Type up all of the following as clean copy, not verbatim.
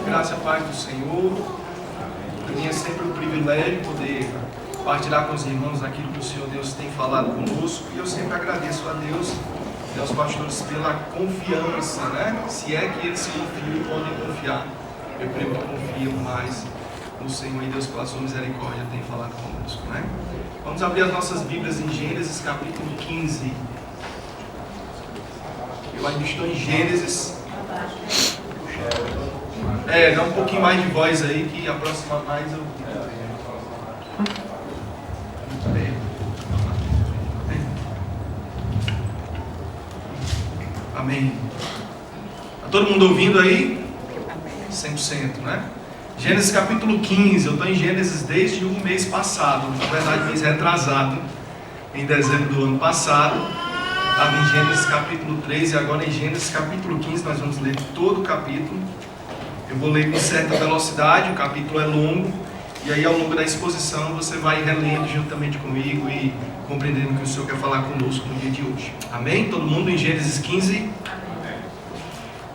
Graça e paz do Senhor. Para mim é sempre um privilégio poder partilhar com os irmãos aquilo que o Senhor Deus tem falado conosco. E eu sempre agradeço a Deus e aos pastores pela confiança, né? Se é que eles confiam e podem confiar. Eu creio que confiam mais no Senhor e Deus, pela sua misericórdia, tem falado conosco, né? Vamos abrir as nossas Bíblias em Gênesis capítulo 15. Eu ainda estou em Gênesis. Dá um pouquinho mais de voz aí, que aproxima mais eu. Amém. Está todo mundo ouvindo aí? 100%, né? Gênesis capítulo 15. Eu estou em Gênesis desde o mês passado. Na verdade, mês retrasado. Em dezembro do ano passado. Estava em Gênesis capítulo 3 e agora em Gênesis capítulo 15 nós vamos ler todo o capítulo. Eu vou ler com certa velocidade, o capítulo é longo, e aí ao longo da exposição você vai relendo juntamente comigo e compreendendo o que o Senhor quer falar conosco no dia de hoje. Amém? Todo mundo em Gênesis 15?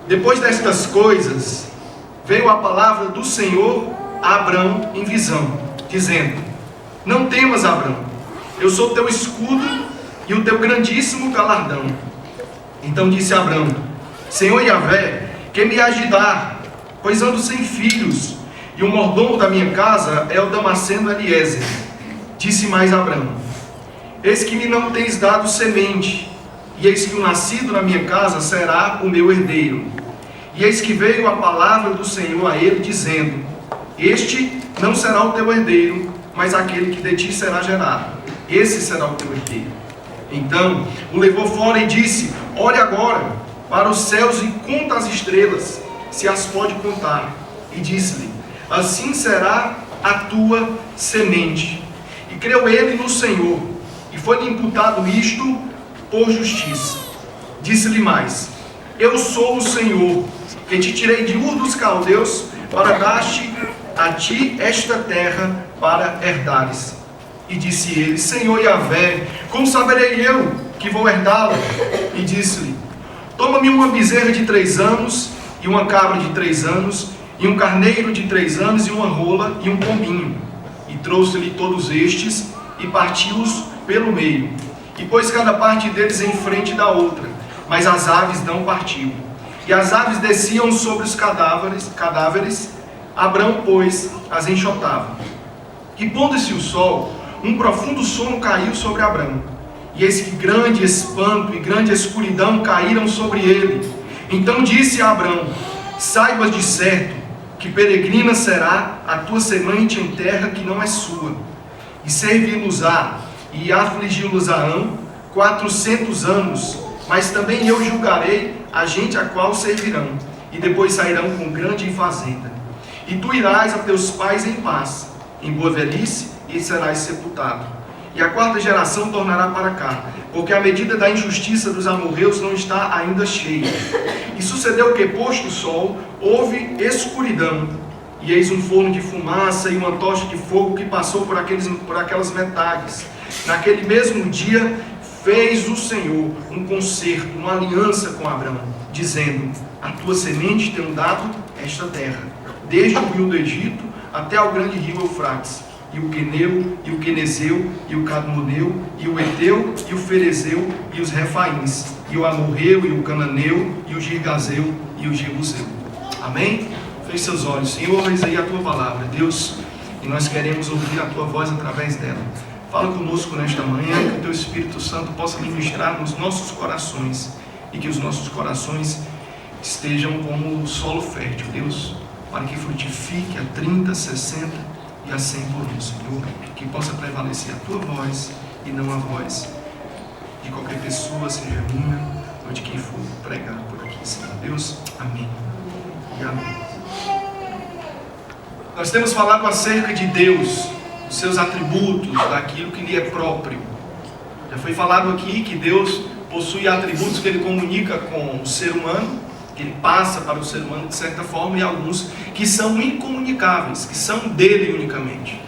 Depois destas coisas, veio a palavra do Senhor a Abrão em visão, dizendo: Não temas, Abrão, eu sou teu escudo e o teu grandíssimo galardão. Então disse Abrão: Senhor Yahvé, que me hás de dar? Pois ando sem filhos, e o mordomo da minha casa é o Damasceno Eliezer. Disse mais Abrão: Eis que me não tens dado semente, e eis que o nascido na minha casa será o meu herdeiro. E eis que veio a palavra do Senhor a ele, dizendo: Este não será o teu herdeiro, mas aquele que de ti será gerado. Esse será o teu herdeiro. Então o levou fora e disse: Olhe agora para os céus e conta as estrelas, se as pode contar. E disse-lhe: Assim será a tua semente. E creu ele no Senhor, e foi-lhe imputado isto por justiça. Disse-lhe mais: Eu sou o Senhor, que te tirei de Ur dos Caldeus, para dar-te a ti esta terra para herdares. E disse ele: Senhor Yahvé, como saberei eu que vou herdá-la? E disse-lhe: Toma-me uma bezerra de 3 anos, e uma cabra de 3 anos, e um carneiro de 3 anos, e uma rola, e um pombinho. E trouxe-lhe todos estes, e partiu-os pelo meio, e pôs cada parte deles em frente da outra, mas as aves não partiu. E as aves desciam sobre os cadáveres, Abrão, pois, as enxotava. E pondo-se o sol, um profundo sono caiu sobre Abrão, e eis que grande espanto e grande escuridão caíram sobre ele. Então disse a Abrão: Saibas de certo que peregrina será a tua semente em terra que não é sua, e servi-los-á e afligi-los-ão 400 anos, mas também eu julgarei a gente a qual servirão, e depois sairão com grande fazenda. E tu irás a teus pais em paz, em boa velhice, e serás sepultado. E a 4ª geração tornará para cá, porque a medida da injustiça dos amorreus não está ainda cheia. E sucedeu que, posto o sol, houve escuridão, e eis um forno de fumaça e uma tocha de fogo que passou por aquelas metades. Naquele mesmo dia fez o Senhor um concerto, uma aliança com Abrão, dizendo: A tua semente tenho dado esta terra, desde o rio do Egito até ao grande rio Eufrates, e o Queneu, e o Quenezeu, e o Cadmoneu, e o Eteu, e o Ferezeu, e os Refaíns, e o Amorreu, e o Cananeu, e o Girgazeu, e o Jebuseu. Amém? Feche seus olhos. Senhor, eis aí a tua palavra, Deus, e nós queremos ouvir a tua voz através dela. Fala conosco nesta manhã, que o teu Espírito Santo possa ministrar nos nossos corações, e que os nossos corações estejam como o solo fértil, Deus, para que frutifique a 30, 60 e a 100 por um, Senhor, que possa prevalecer a tua voz e não a voz de qualquer pessoa, seja minha ou de quem for pregar por aqui, Senhor Deus. Amém e amém. Nós temos falado acerca de Deus, dos seus atributos, daquilo que lhe é próprio. Já foi falado aqui que Deus possui atributos que ele comunica com o ser humano, que ele passa para o ser humano de certa forma, e alguns que são incomunicáveis, que são dele unicamente.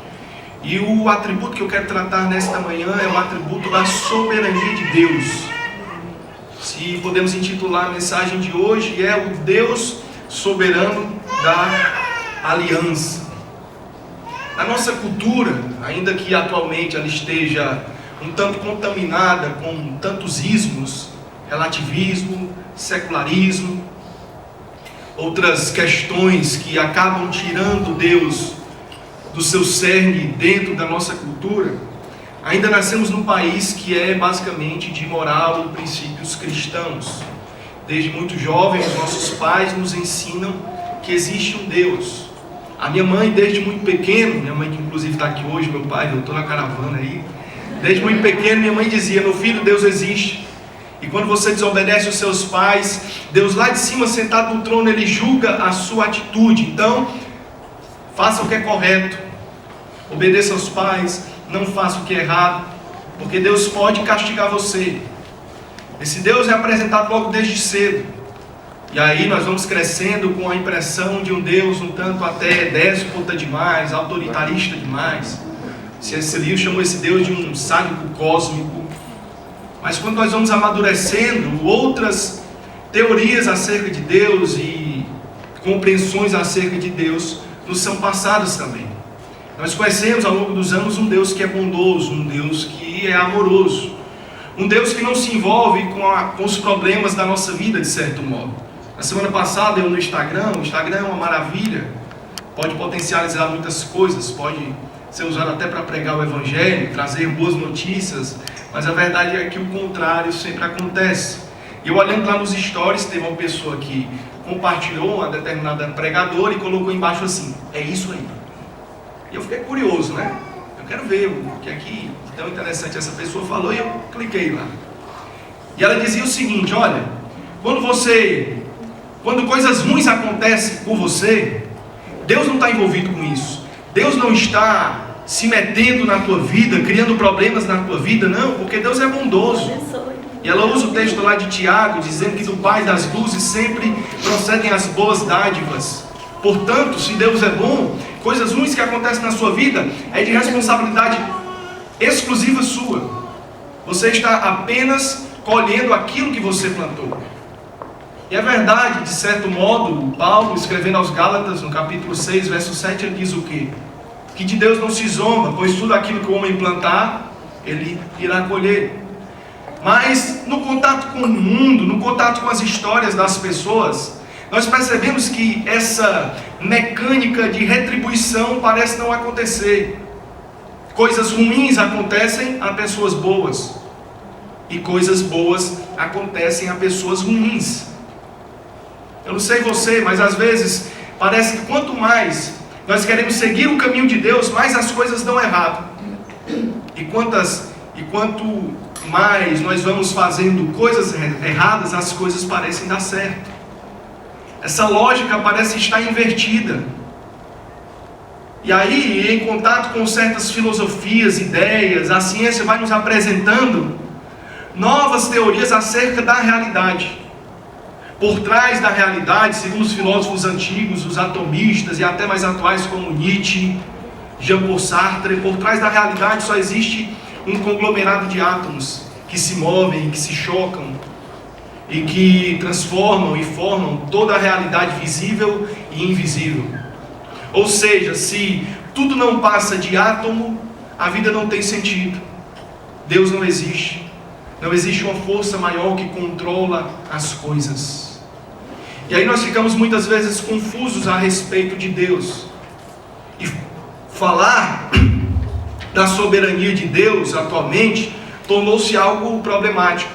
E o atributo que eu quero tratar nesta manhã é o atributo da soberania de Deus. Se podemos intitular a mensagem de hoje, é o Deus soberano da aliança. Na nossa cultura, ainda que atualmente ela esteja um tanto contaminada com tantos ismos, relativismo, secularismo, outras questões que acabam tirando Deus do seu cerne dentro da nossa cultura, ainda nascemos num país que é basicamente de moral e princípios cristãos. Desde muito jovem, os nossos pais nos ensinam que existe um Deus. A minha mãe, desde muito pequeno, minha mãe que inclusive está aqui hoje, meu pai, eu estou na caravana aí, desde muito pequeno minha mãe dizia: meu filho, Deus existe. E quando você desobedece os seus pais, Deus lá de cima, sentado no trono, Ele julga a sua atitude. Então, faça o que é correto, obedeça aos pais, não faça o que é errado, porque Deus pode castigar você. Esse Deus é apresentado logo desde cedo. E aí nós vamos crescendo com a impressão de um Deus um tanto até déspota demais, autoritarista demais. C.S. Lewis chamou esse Deus de um sádico cósmico. Mas quando nós vamos amadurecendo, outras teorias acerca de Deus e compreensões acerca de Deus nos são passadas também. Nós conhecemos ao longo dos anos um Deus que é bondoso, um Deus que é amoroso, um Deus que não se envolve com os problemas da nossa vida, de certo modo. Na semana passada eu no Instagram, o Instagram é uma maravilha, pode potencializar muitas coisas, pode ser usado até para pregar o Evangelho, trazer boas notícias, mas a verdade é que o contrário sempre acontece. E eu olhando lá nos stories, teve uma pessoa que compartilhou uma determinada pregadora e colocou embaixo assim: é isso aí. E eu fiquei curioso, né? Eu quero ver o que é que tão interessante essa pessoa falou, e eu cliquei lá. E ela dizia o seguinte: olha, quando coisas ruins acontecem com você, Deus não está envolvido com isso. Deus não está se metendo na tua vida, criando problemas na tua vida, não, porque Deus é bondoso. E ela usa o texto lá de Tiago, dizendo que do Pai das luzes sempre procedem as boas dádivas. Portanto, se Deus é bom, coisas ruins que acontecem na sua vida é de responsabilidade exclusiva sua. Você está apenas colhendo aquilo que você plantou. E é verdade, de certo modo, Paulo, escrevendo aos Gálatas, no capítulo 6, verso 7, ele diz o quê? Que de Deus não se zomba, pois tudo aquilo que o homem plantar, ele irá colher. Mas no contato com o mundo, no contato com as histórias das pessoas, nós percebemos que essa mecânica de retribuição parece não acontecer. Coisas ruins acontecem a pessoas boas, e coisas boas acontecem a pessoas ruins. Eu não sei você, mas às vezes parece que quanto mais nós queremos seguir o caminho de Deus, mais as coisas dão errado. E quanto mais nós vamos fazendo coisas erradas, as coisas parecem dar certo. Essa lógica parece estar invertida. E aí, em contato com certas filosofias, ideias, a ciência vai nos apresentando novas teorias acerca da realidade. Por trás da realidade, segundo os filósofos antigos, os atomistas e até mais atuais como Nietzsche, Jean-Paul Sartre, por trás da realidade só existe um conglomerado de átomos que se movem, que se chocam e que transformam e formam toda a realidade visível e invisível. Ou seja, se tudo não passa de átomo, a vida não tem sentido. Deus não existe. Não existe uma força maior que controla as coisas. E aí nós ficamos muitas vezes confusos a respeito de Deus. E falar da soberania de Deus atualmente tornou-se algo problemático.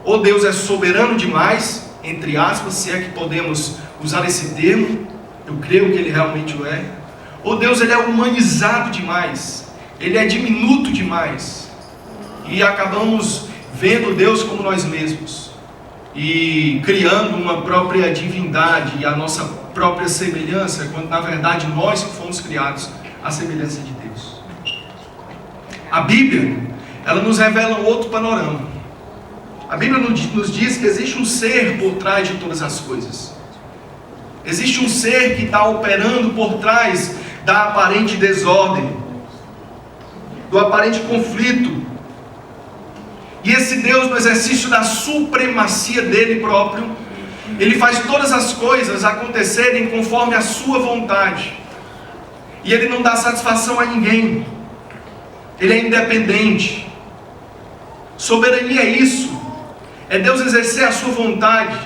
Ou Deus é soberano demais, entre aspas, se é que podemos usar esse termo, eu creio que Ele realmente o é. Ou Deus ele é humanizado demais, Ele é diminuto demais. E acabamos vendo Deus como nós mesmos e criando uma própria divindade e a nossa própria semelhança, quando na verdade nós que fomos criados à semelhança de Deus. A Bíblia, ela nos revela um outro panorama. A Bíblia nos diz que existe um ser por trás de todas as coisas. Existe um ser que está operando por trás da aparente desordem, do aparente conflito. E esse Deus, no exercício da supremacia dele próprio, Ele faz todas as coisas acontecerem conforme a sua vontade. E Ele não dá satisfação a ninguém. Ele é independente. Soberania é isso. É Deus exercer a sua vontade.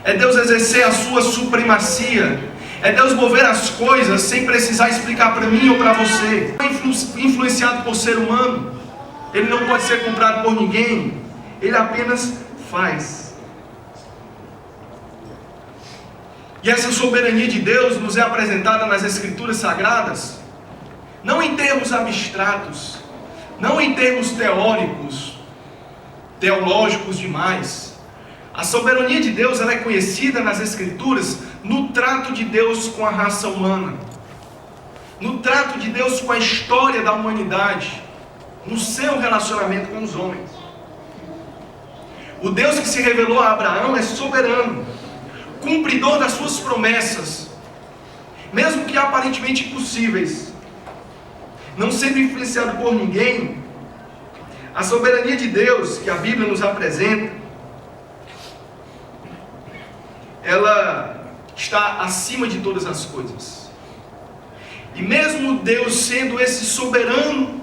É Deus exercer a sua supremacia. É Deus mover as coisas sem precisar explicar para mim ou para você. Não é influenciado por ser humano. Ele não pode ser comprado por ninguém. Ele apenas faz. E essa soberania de Deus nos é apresentada nas Escrituras Sagradas, não em termos abstratos, não em termos teológicos demais. A soberania de Deus, ela é conhecida nas Escrituras no trato de Deus com a raça humana, no trato de Deus com a história da humanidade, no seu relacionamento com os homens. O Deus que se revelou a Abraão é soberano, cumpridor das suas promessas, mesmo que aparentemente impossíveis, não sendo influenciado por ninguém. A soberania de Deus que a Bíblia nos apresenta, ela está acima de todas as coisas. E mesmo Deus sendo esse soberano,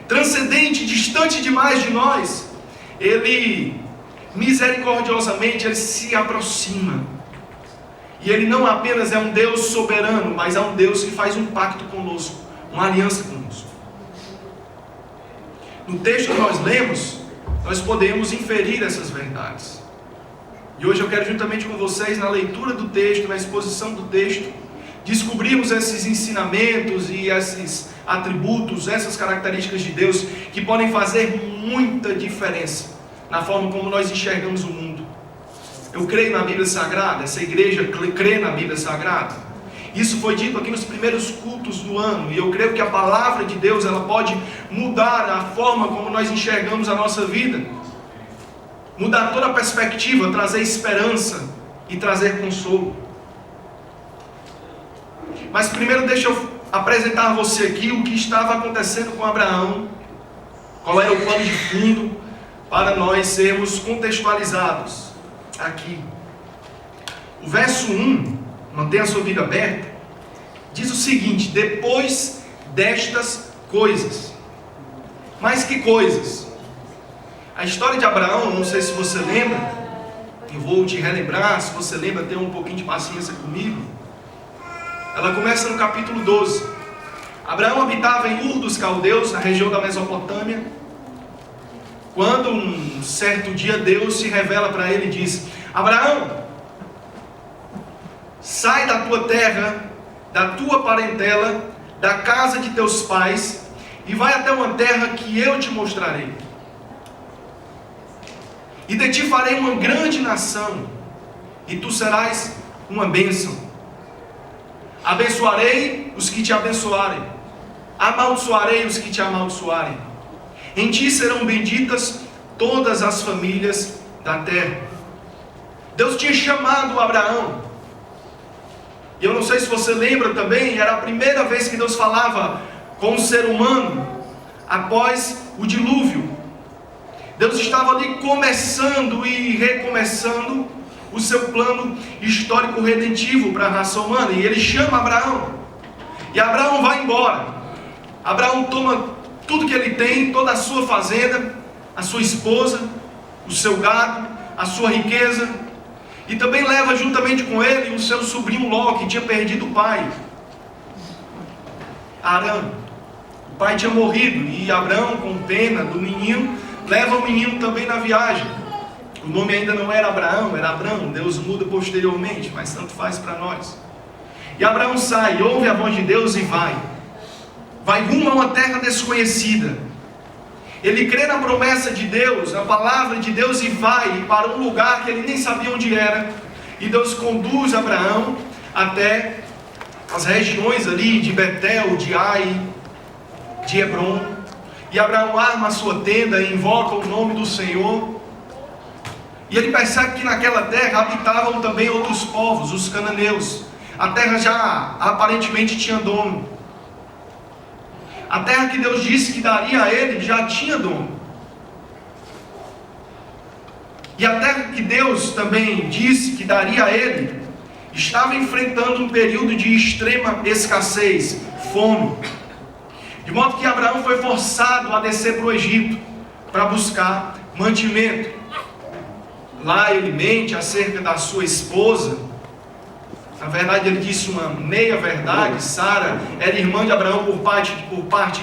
transcendente, distante demais de nós, Ele misericordiosamente Ele se aproxima. E Ele não apenas é um Deus soberano, mas é um Deus que faz um pacto conosco, uma aliança conosco. No texto que nós lemos, nós podemos inferir essas verdades. E hoje eu quero, juntamente com vocês, na leitura do texto, na exposição do texto, descobrirmos esses ensinamentos e esses atributos, essas características de Deus que podem fazer muita diferença na forma como nós enxergamos o mundo. Eu creio na Bíblia Sagrada, essa igreja crê na Bíblia Sagrada. Isso foi dito aqui nos primeiros cultos do ano, e eu creio que a palavra de Deus, ela pode mudar a forma como nós enxergamos a nossa vida, mudar toda a perspectiva, trazer esperança e trazer consolo. Mas primeiro deixa eu apresentar a você aqui o que estava acontecendo com Abraão, qual era o plano de fundo, para nós sermos contextualizados aqui. O verso 1, mantenha a sua Bíblia aberta, diz o seguinte: depois destas coisas. Mas que coisas? A história de Abraão, não sei se você lembra, eu vou te relembrar, se você lembra, tenha um pouquinho de paciência comigo. Ela começa no capítulo 12. Abraão habitava em Ur dos Caldeus, na região da Mesopotâmia, quando um certo dia Deus se revela para ele e diz: Abraão, sai da tua terra, da tua parentela, da casa de teus pais, e vai até uma terra que eu te mostrarei. E de ti farei uma grande nação, e tu serás uma bênção. Abençoarei os que te abençoarem, amaldiçoarei os que te amaldiçoarem. Em ti serão benditas todas as famílias da terra. Deus tinha chamado Abraão. E eu não sei se você lembra também, era a primeira vez que Deus falava com o ser humano após o dilúvio. Deus estava ali começando e recomeçando o seu plano histórico redentivo para a raça humana. E Ele chama Abraão. E Abraão vai embora. Abraão toma tudo que ele tem, toda a sua fazenda, a sua esposa, o seu gado, a sua riqueza, e também leva juntamente com ele o seu sobrinho Ló, que tinha perdido o pai, Arã. O pai tinha morrido, e Abraão, com pena do menino, leva o menino também na viagem. O nome ainda não era Abraão, era Abrão. Deus muda posteriormente, mas tanto faz para nós. E Abraão sai, ouve a voz de Deus e vai rumo a uma terra desconhecida. Ele crê na promessa de Deus, na palavra de Deus, e vai para um lugar que ele nem sabia onde era. E Deus conduz Abraão até as regiões ali de Betel, de Ai, de Hebrom. E Abraão arma a sua tenda e invoca o nome do Senhor. E ele percebe que naquela terra habitavam também outros povos, os cananeus. A terra já aparentemente tinha dono. A terra que Deus disse que daria a ele já tinha dono. E a terra que Deus também disse que daria a ele, estava enfrentando um período de extrema escassez, fome. De modo que Abraão foi forçado a descer para o Egito, para buscar mantimento. Lá ele mente acerca da sua esposa. Na verdade ele disse uma meia verdade. Sara era irmã de Abraão por parte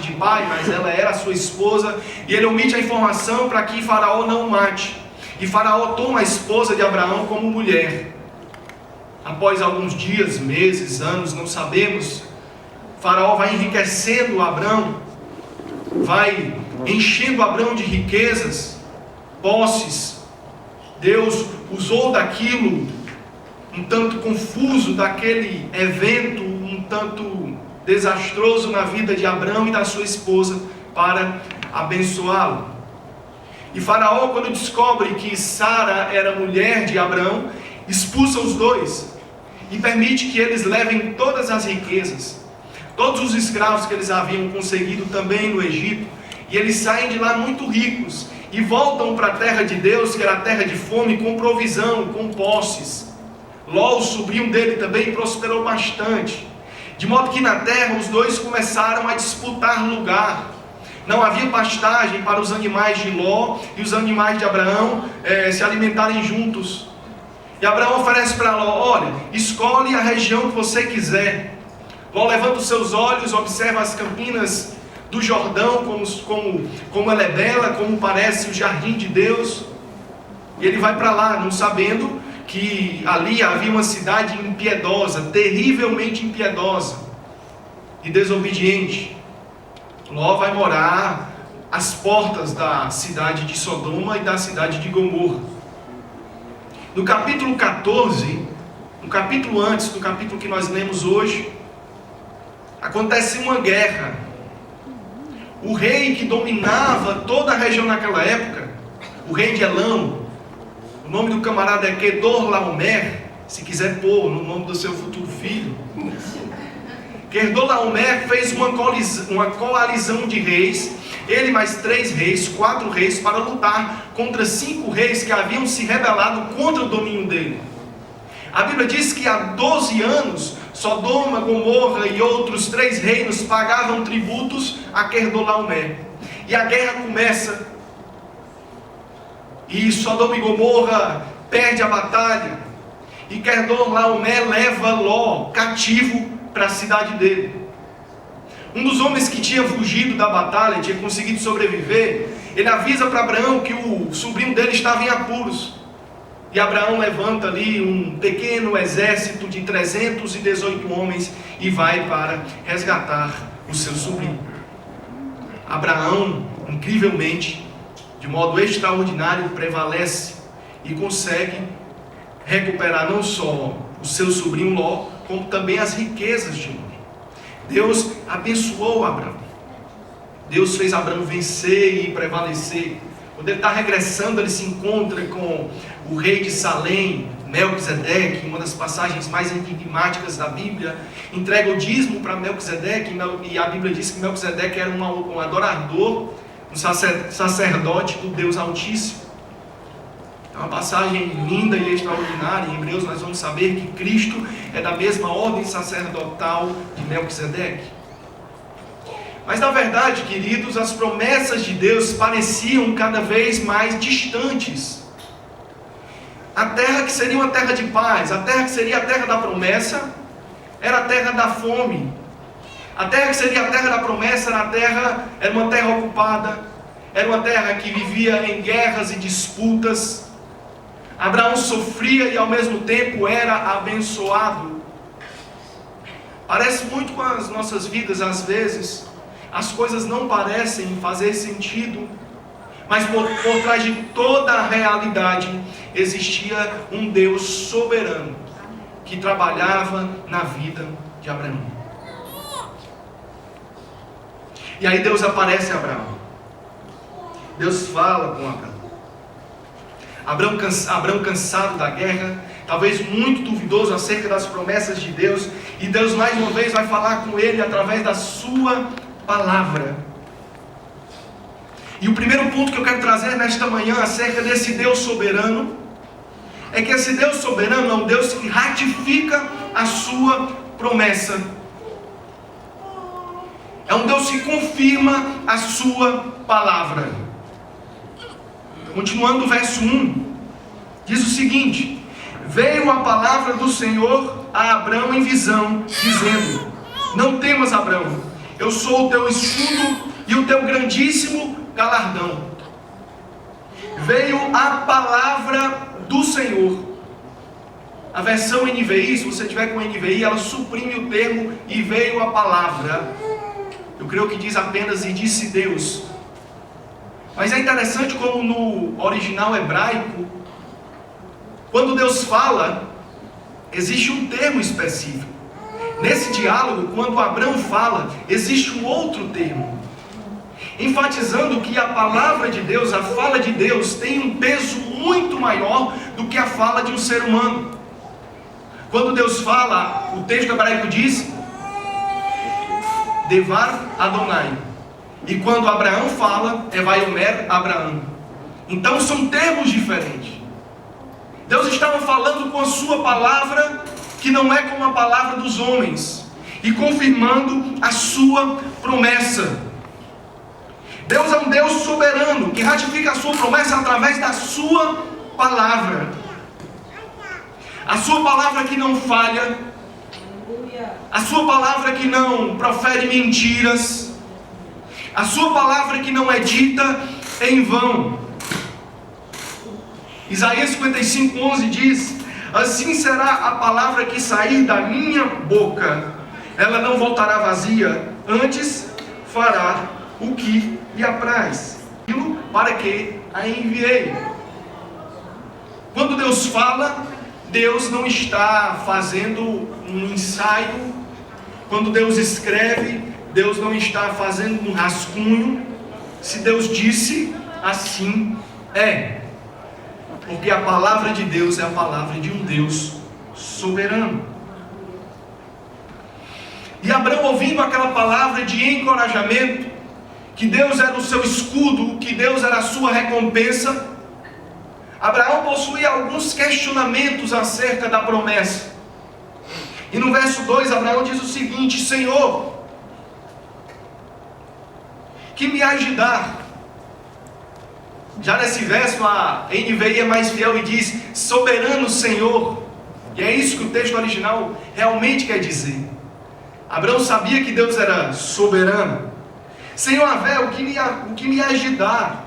de pai, mas ela era a sua esposa. E ele omite a informação para que Faraó não o mate. E Faraó toma a esposa de Abraão como mulher. Após alguns dias, meses, anos, não sabemos, Faraó vai enriquecendo Abraão, vai enchendo Abraão de riquezas, posses. Deus usou daquilo, um tanto confuso, daquele evento, um tanto desastroso na vida de Abraão e da sua esposa, para abençoá-lo. E Faraó, quando descobre que Sara era mulher de Abraão, expulsa os dois e permite que eles levem todas as riquezas, todos os escravos que eles haviam conseguido também no Egito, e eles saem de lá muito ricos e voltam para a terra de Deus, que era a terra de fome, com provisão, com posses. Ló, o sobrinho dele, também prosperou bastante, de modo que na terra os dois começaram a disputar lugar. Não havia pastagem para os animais de Ló e os animais de Abraão se alimentarem juntos. E Abraão oferece para Ló: olha, escolhe a região que você quiser. Ló levanta os seus olhos, observa as campinas do Jordão, como ela é bela, como parece o jardim de Deus. E ele vai para lá, não sabendo que ali havia uma cidade impiedosa, terrivelmente impiedosa e desobediente. Ló vai morar às portas da cidade de Sodoma e da cidade de Gomorra. No capítulo 14, um capítulo antes do capítulo que nós lemos hoje, acontece uma guerra. O rei que dominava toda a região naquela época, o rei de Elam, o nome do camarada é Quedorlaomer, se quiser pôr no nome do seu futuro filho. Quedorlaomer fez uma coalizão de reis, ele mais 4 reis, para lutar contra 5 reis que haviam se rebelado contra o domínio dele. A Bíblia diz que há 12 anos, Sodoma, Gomorra e outros 3 reinos pagavam tributos a Quedorlaomer. E a guerra começa, e Sodoma e Gomorra perde a batalha, e Quedorlaomer leva Ló cativo para a cidade dele. Um dos homens que tinha fugido da batalha, tinha conseguido sobreviver, ele avisa para Abraão que o sobrinho dele estava em apuros. E Abraão levanta ali um pequeno exército de 318 homens e vai para resgatar o seu sobrinho. Abraão, incrivelmente, de modo extraordinário, prevalece e consegue recuperar não só o seu sobrinho Ló, como também as riquezas de Ló. Deus abençoou Abraão. Deus fez Abraão vencer e prevalecer. Quando ele está regressando, ele se encontra com o rei de Salém, Melquisedeque, uma das passagens mais enigmáticas da Bíblia. Entrega o dízimo para Melquisedeque, e a Bíblia diz que Melquisedeque era um adorador, um sacerdote do Deus Altíssimo. É uma passagem linda e extraordinária. Em Hebreus nós vamos saber que Cristo é da mesma ordem sacerdotal de Melquisedeque. Mas na verdade, queridos, as promessas de Deus pareciam cada vez mais distantes. A terra que seria uma terra de paz, a terra que seria a terra da promessa, era a terra da fome. A terra que seria a terra da promessa era uma terra ocupada, era uma terra que vivia em guerras e disputas. Abraão sofria e ao mesmo tempo era abençoado. Parece muito com as nossas vidas às vezes. As coisas não parecem fazer sentido, mas por trás de toda a realidade existia um Deus soberano que trabalhava na vida de Abraão. E aí Deus aparece a Abraão. Deus fala com Abraão. Abraão cansado da guerra, talvez muito duvidoso acerca das promessas de Deus, e Deus mais uma vez vai falar com ele através da sua palavra. E o primeiro ponto que eu quero trazer nesta manhã acerca desse Deus soberano, é que esse Deus soberano é um Deus que ratifica a sua promessa. É um Deus que confirma a sua palavra. Continuando o verso 1, diz o seguinte: veio a palavra do Senhor a Abrão em visão, dizendo: não temas, Abrão, eu sou o teu escudo e o teu grandíssimo galardão. Veio a palavra do Senhor. A versão NVI, se você tiver com NVI, ela suprime o termo e veio a palavra. Eu creio que diz apenas e disse Deus. Mas é interessante como no original hebraico, quando Deus fala, existe um termo específico. Nesse diálogo, quando Abrão fala, existe um outro termo, enfatizando que a palavra de Deus, a fala de Deus, tem um peso muito maior do que a fala de um ser humano. Quando Deus fala, o texto hebraico diz Devar Adonai. E quando Abraão fala, é Vaiomer Abraão. Então são termos diferentes. Deus estava falando com a sua palavra, que não é como a palavra dos homens, e confirmando a sua promessa. Deus é um Deus soberano, que ratifica a sua promessa através da sua palavra. A sua palavra que não falha, a sua palavra que não profere mentiras, a sua palavra que não é dita em vão. Isaías 55:11 diz: assim será a palavra que sair da minha boca, ela não voltará vazia, antes fará o que lhe apraz, aquilo para que a enviei. Quando Deus fala, Deus não está fazendo um ensaio. Quando Deus escreve, Deus não está fazendo um rascunho. Se Deus disse, assim é. Porque a palavra de Deus é a palavra de um Deus soberano. E Abraão, ouvindo aquela palavra de encorajamento, que Deus era o seu escudo, que Deus era a sua recompensa, Abraão possuía alguns questionamentos acerca da promessa. E no verso 2, Abraão diz o seguinte: Senhor, que me hás de dar? Já nesse verso, a NVI é mais fiel e diz: soberano Senhor. E é isso que o texto original realmente quer dizer. Abraão sabia que Deus era soberano. Senhor Yahvé, o que me hás de dar?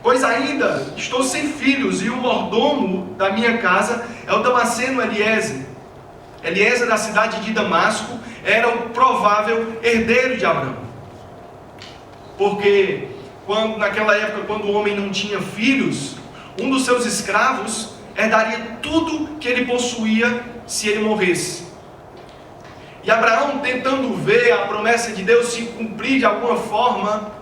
Pois ainda estou sem filhos, e o mordomo da minha casa é o Damasceno Eliezer. Eliezer, da cidade de Damasco, era o provável herdeiro de Abraão. Porque naquela época, quando o homem não tinha filhos, um dos seus escravos herdaria tudo que ele possuía se ele morresse. E Abraão, tentando ver a promessa de Deus se cumprir de alguma forma,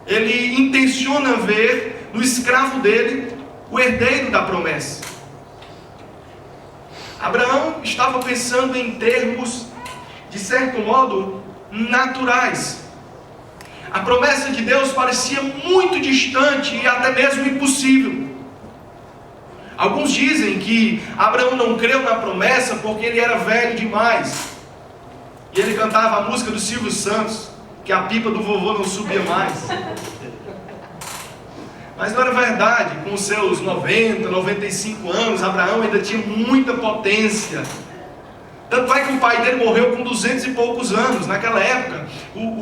ele intenciona ver no escravo dele o herdeiro da promessa. Abraão estava pensando em termos, de certo modo, naturais. A promessa de Deus parecia muito distante e até mesmo impossível. Alguns dizem que Abraão não creu na promessa porque ele era velho demais. E ele cantava a música do Silvio Santos, que a pipa do vovô não subia mais. Mas não era verdade. Com seus 90, 95 anos, Abraão ainda tinha muita potência. Tanto é que o pai dele morreu com 200 e poucos anos. Naquela época,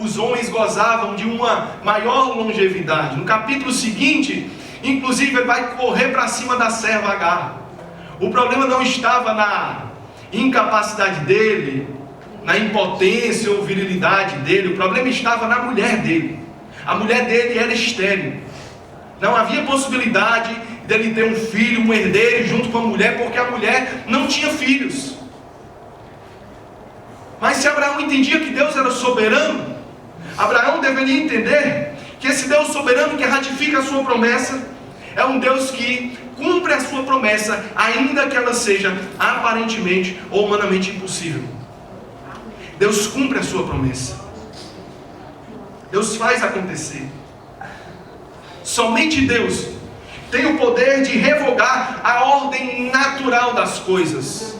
os homens gozavam de uma maior longevidade. No capítulo seguinte, inclusive, ele vai correr para cima da serva Agar. O problema não estava na incapacidade dele, na impotência ou virilidade dele. O problema estava na mulher dele. A mulher dele era estéril. Não havia possibilidade dele ter um filho, um herdeiro junto com a mulher, porque a mulher não tinha filhos. Mas se Abraão entendia que Deus era soberano, Abraão deveria entender que esse Deus soberano que ratifica a sua promessa é um Deus que cumpre a sua promessa, ainda que ela seja aparentemente ou humanamente impossível. Deus cumpre a sua promessa. Deus faz acontecer. Somente Deus tem o poder de revogar a ordem natural das coisas.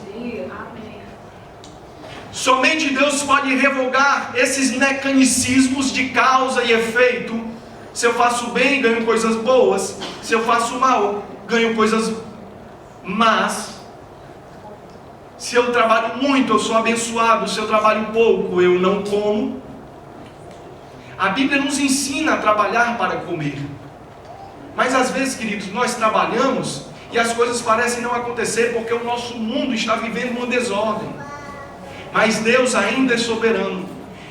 Somente Deus pode revogar esses mecanicismos de causa e efeito. Se eu faço bem, ganho coisas boas. Se eu faço mal, ganho coisas más. Se eu trabalho muito, eu sou abençoado. Se eu trabalho pouco, eu não como. A Bíblia nos ensina a trabalhar para comer. Mas às vezes, queridos, nós trabalhamos e as coisas parecem não acontecer porque o nosso mundo está vivendo uma desordem. Mas Deus ainda é soberano.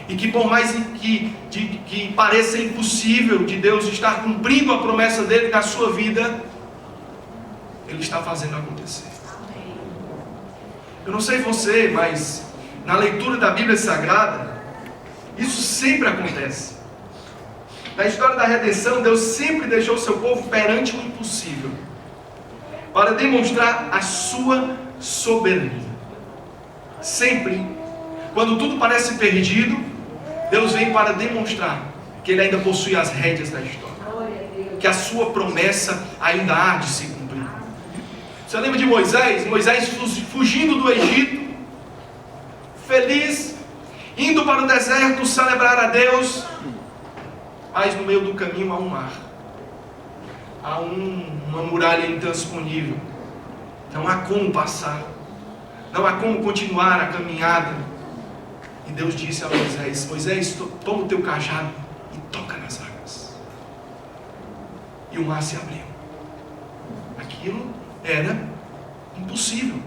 E que por mais que pareça impossível de Deus estar cumprindo a promessa dele na sua vida, Ele está fazendo acontecer. Eu não sei você, mas na leitura da Bíblia Sagrada, isso sempre acontece. Na história da redenção, Deus sempre deixou o seu povo perante o impossível, para demonstrar a sua soberania. Sempre, quando tudo parece perdido, Deus vem para demonstrar que Ele ainda possui as rédeas da história, que a sua promessa ainda há de se cumprir. Você lembra de Moisés? Moisés fugindo do Egito, feliz, indo para o deserto celebrar a Deus, mas no meio do caminho há um mar, há uma muralha intransponível, não há como passar, não há como continuar a caminhada. E Deus disse a Moisés: Moisés, toma o teu cajado e toca nas águas. E o mar se abriu. Aquilo era impossível.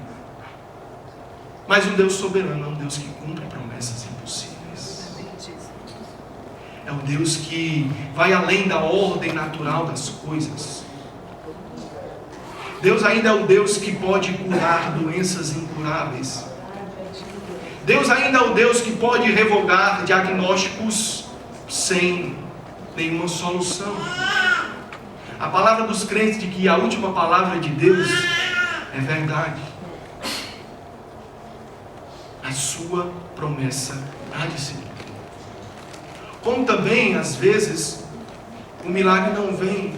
Mas um Deus soberano é um Deus que cumpre promessas impossíveis. É um Deus que vai além da ordem natural das coisas. Deus ainda é o Deus que pode curar doenças incuráveis. Deus ainda é o Deus que pode revogar diagnósticos sem nenhuma solução. A palavra dos crentes de que a última palavra de Deus é verdade. A sua promessa há de se cumprir. Como também, às vezes, o milagre não vem.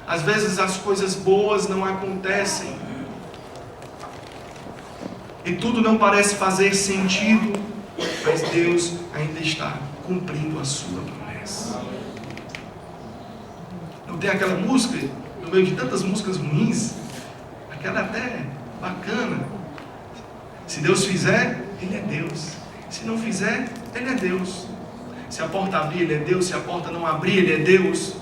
Às vezes as coisas boas não acontecem. E tudo não parece fazer sentido, mas Deus ainda está cumprindo a sua promessa. Não tem aquela música, no meio de tantas músicas ruins, aquela até bacana. Se Deus fizer, Ele é Deus. Se não fizer, Ele é Deus. Se a porta abrir, Ele é Deus. Se a porta não abrir, Ele é Deus.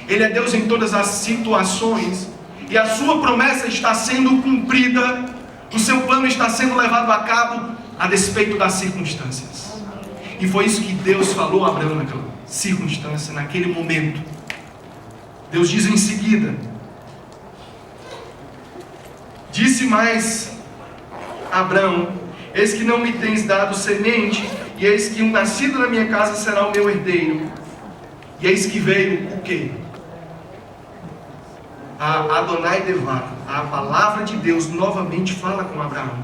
Ele é Deus em todas as situações. E a sua promessa está sendo cumprida. O seu plano está sendo levado a cabo a despeito das circunstâncias. E foi isso que Deus falou a Abraão naquela circunstância, naquele momento. Deus diz em seguida: disse mais Abraão: eis que não me tens dado semente, e eis que um nascido na minha casa será o meu herdeiro. E eis que veio o quê? A Adonai Devá, a palavra de Deus novamente fala com Abraão: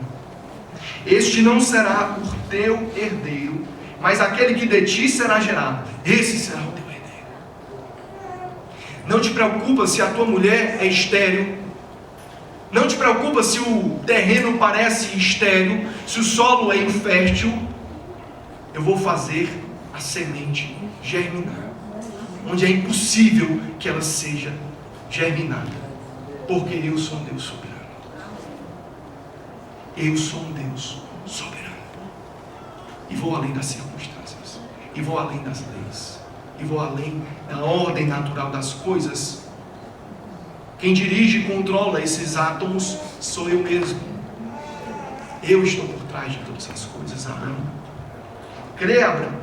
este não será o teu herdeiro, mas aquele que de ti será gerado, esse será o teu herdeiro. Não te preocupa se a tua mulher é estéril. Não te preocupa se o terreno parece estéril, se o solo é infértil. Eu vou fazer a semente germinar, onde é impossível que ela seja germinada, porque eu sou um Deus soberano. Eu sou um Deus soberano. E vou além das circunstâncias, e vou além das leis, e vou além da ordem natural das coisas. Quem dirige e controla esses átomos sou eu mesmo. Eu estou por trás de todas as coisas. Abraão, crê, Abraão.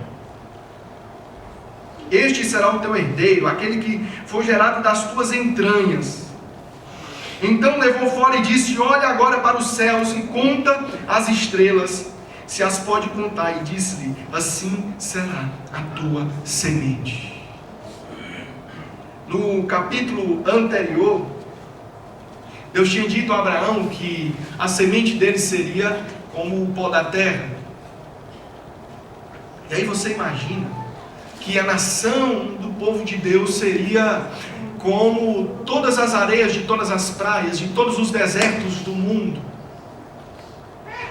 Este será o teu herdeiro, aquele que for gerado das tuas entranhas. Então levou fora e disse: olha agora para os céus e conta as estrelas, se as pode contar. E disse-lhe: assim será a tua semente. No capítulo anterior, Deus tinha dito a Abraão que a semente dele seria como o pó da terra. E aí você imagina que a nação do povo de Deus seria como todas as areias de todas as praias, de todos os desertos do mundo.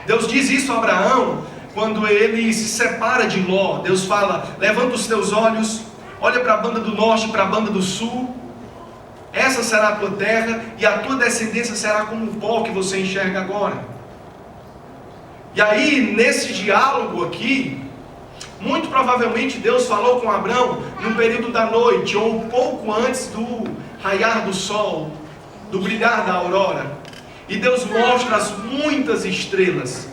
Deus diz isso a Abraão quando ele se separa de Ló. Deus fala: levanta os teus olhos, olha para a banda do norte, para a banda do sul. Essa será a tua terra, e a tua descendência será como o pó que você enxerga agora. E aí, nesse diálogo aqui, muito provavelmente Deus falou com Abraão no período da noite, ou um pouco antes do raiar do sol, do brilhar da aurora. E Deus mostra as muitas estrelas.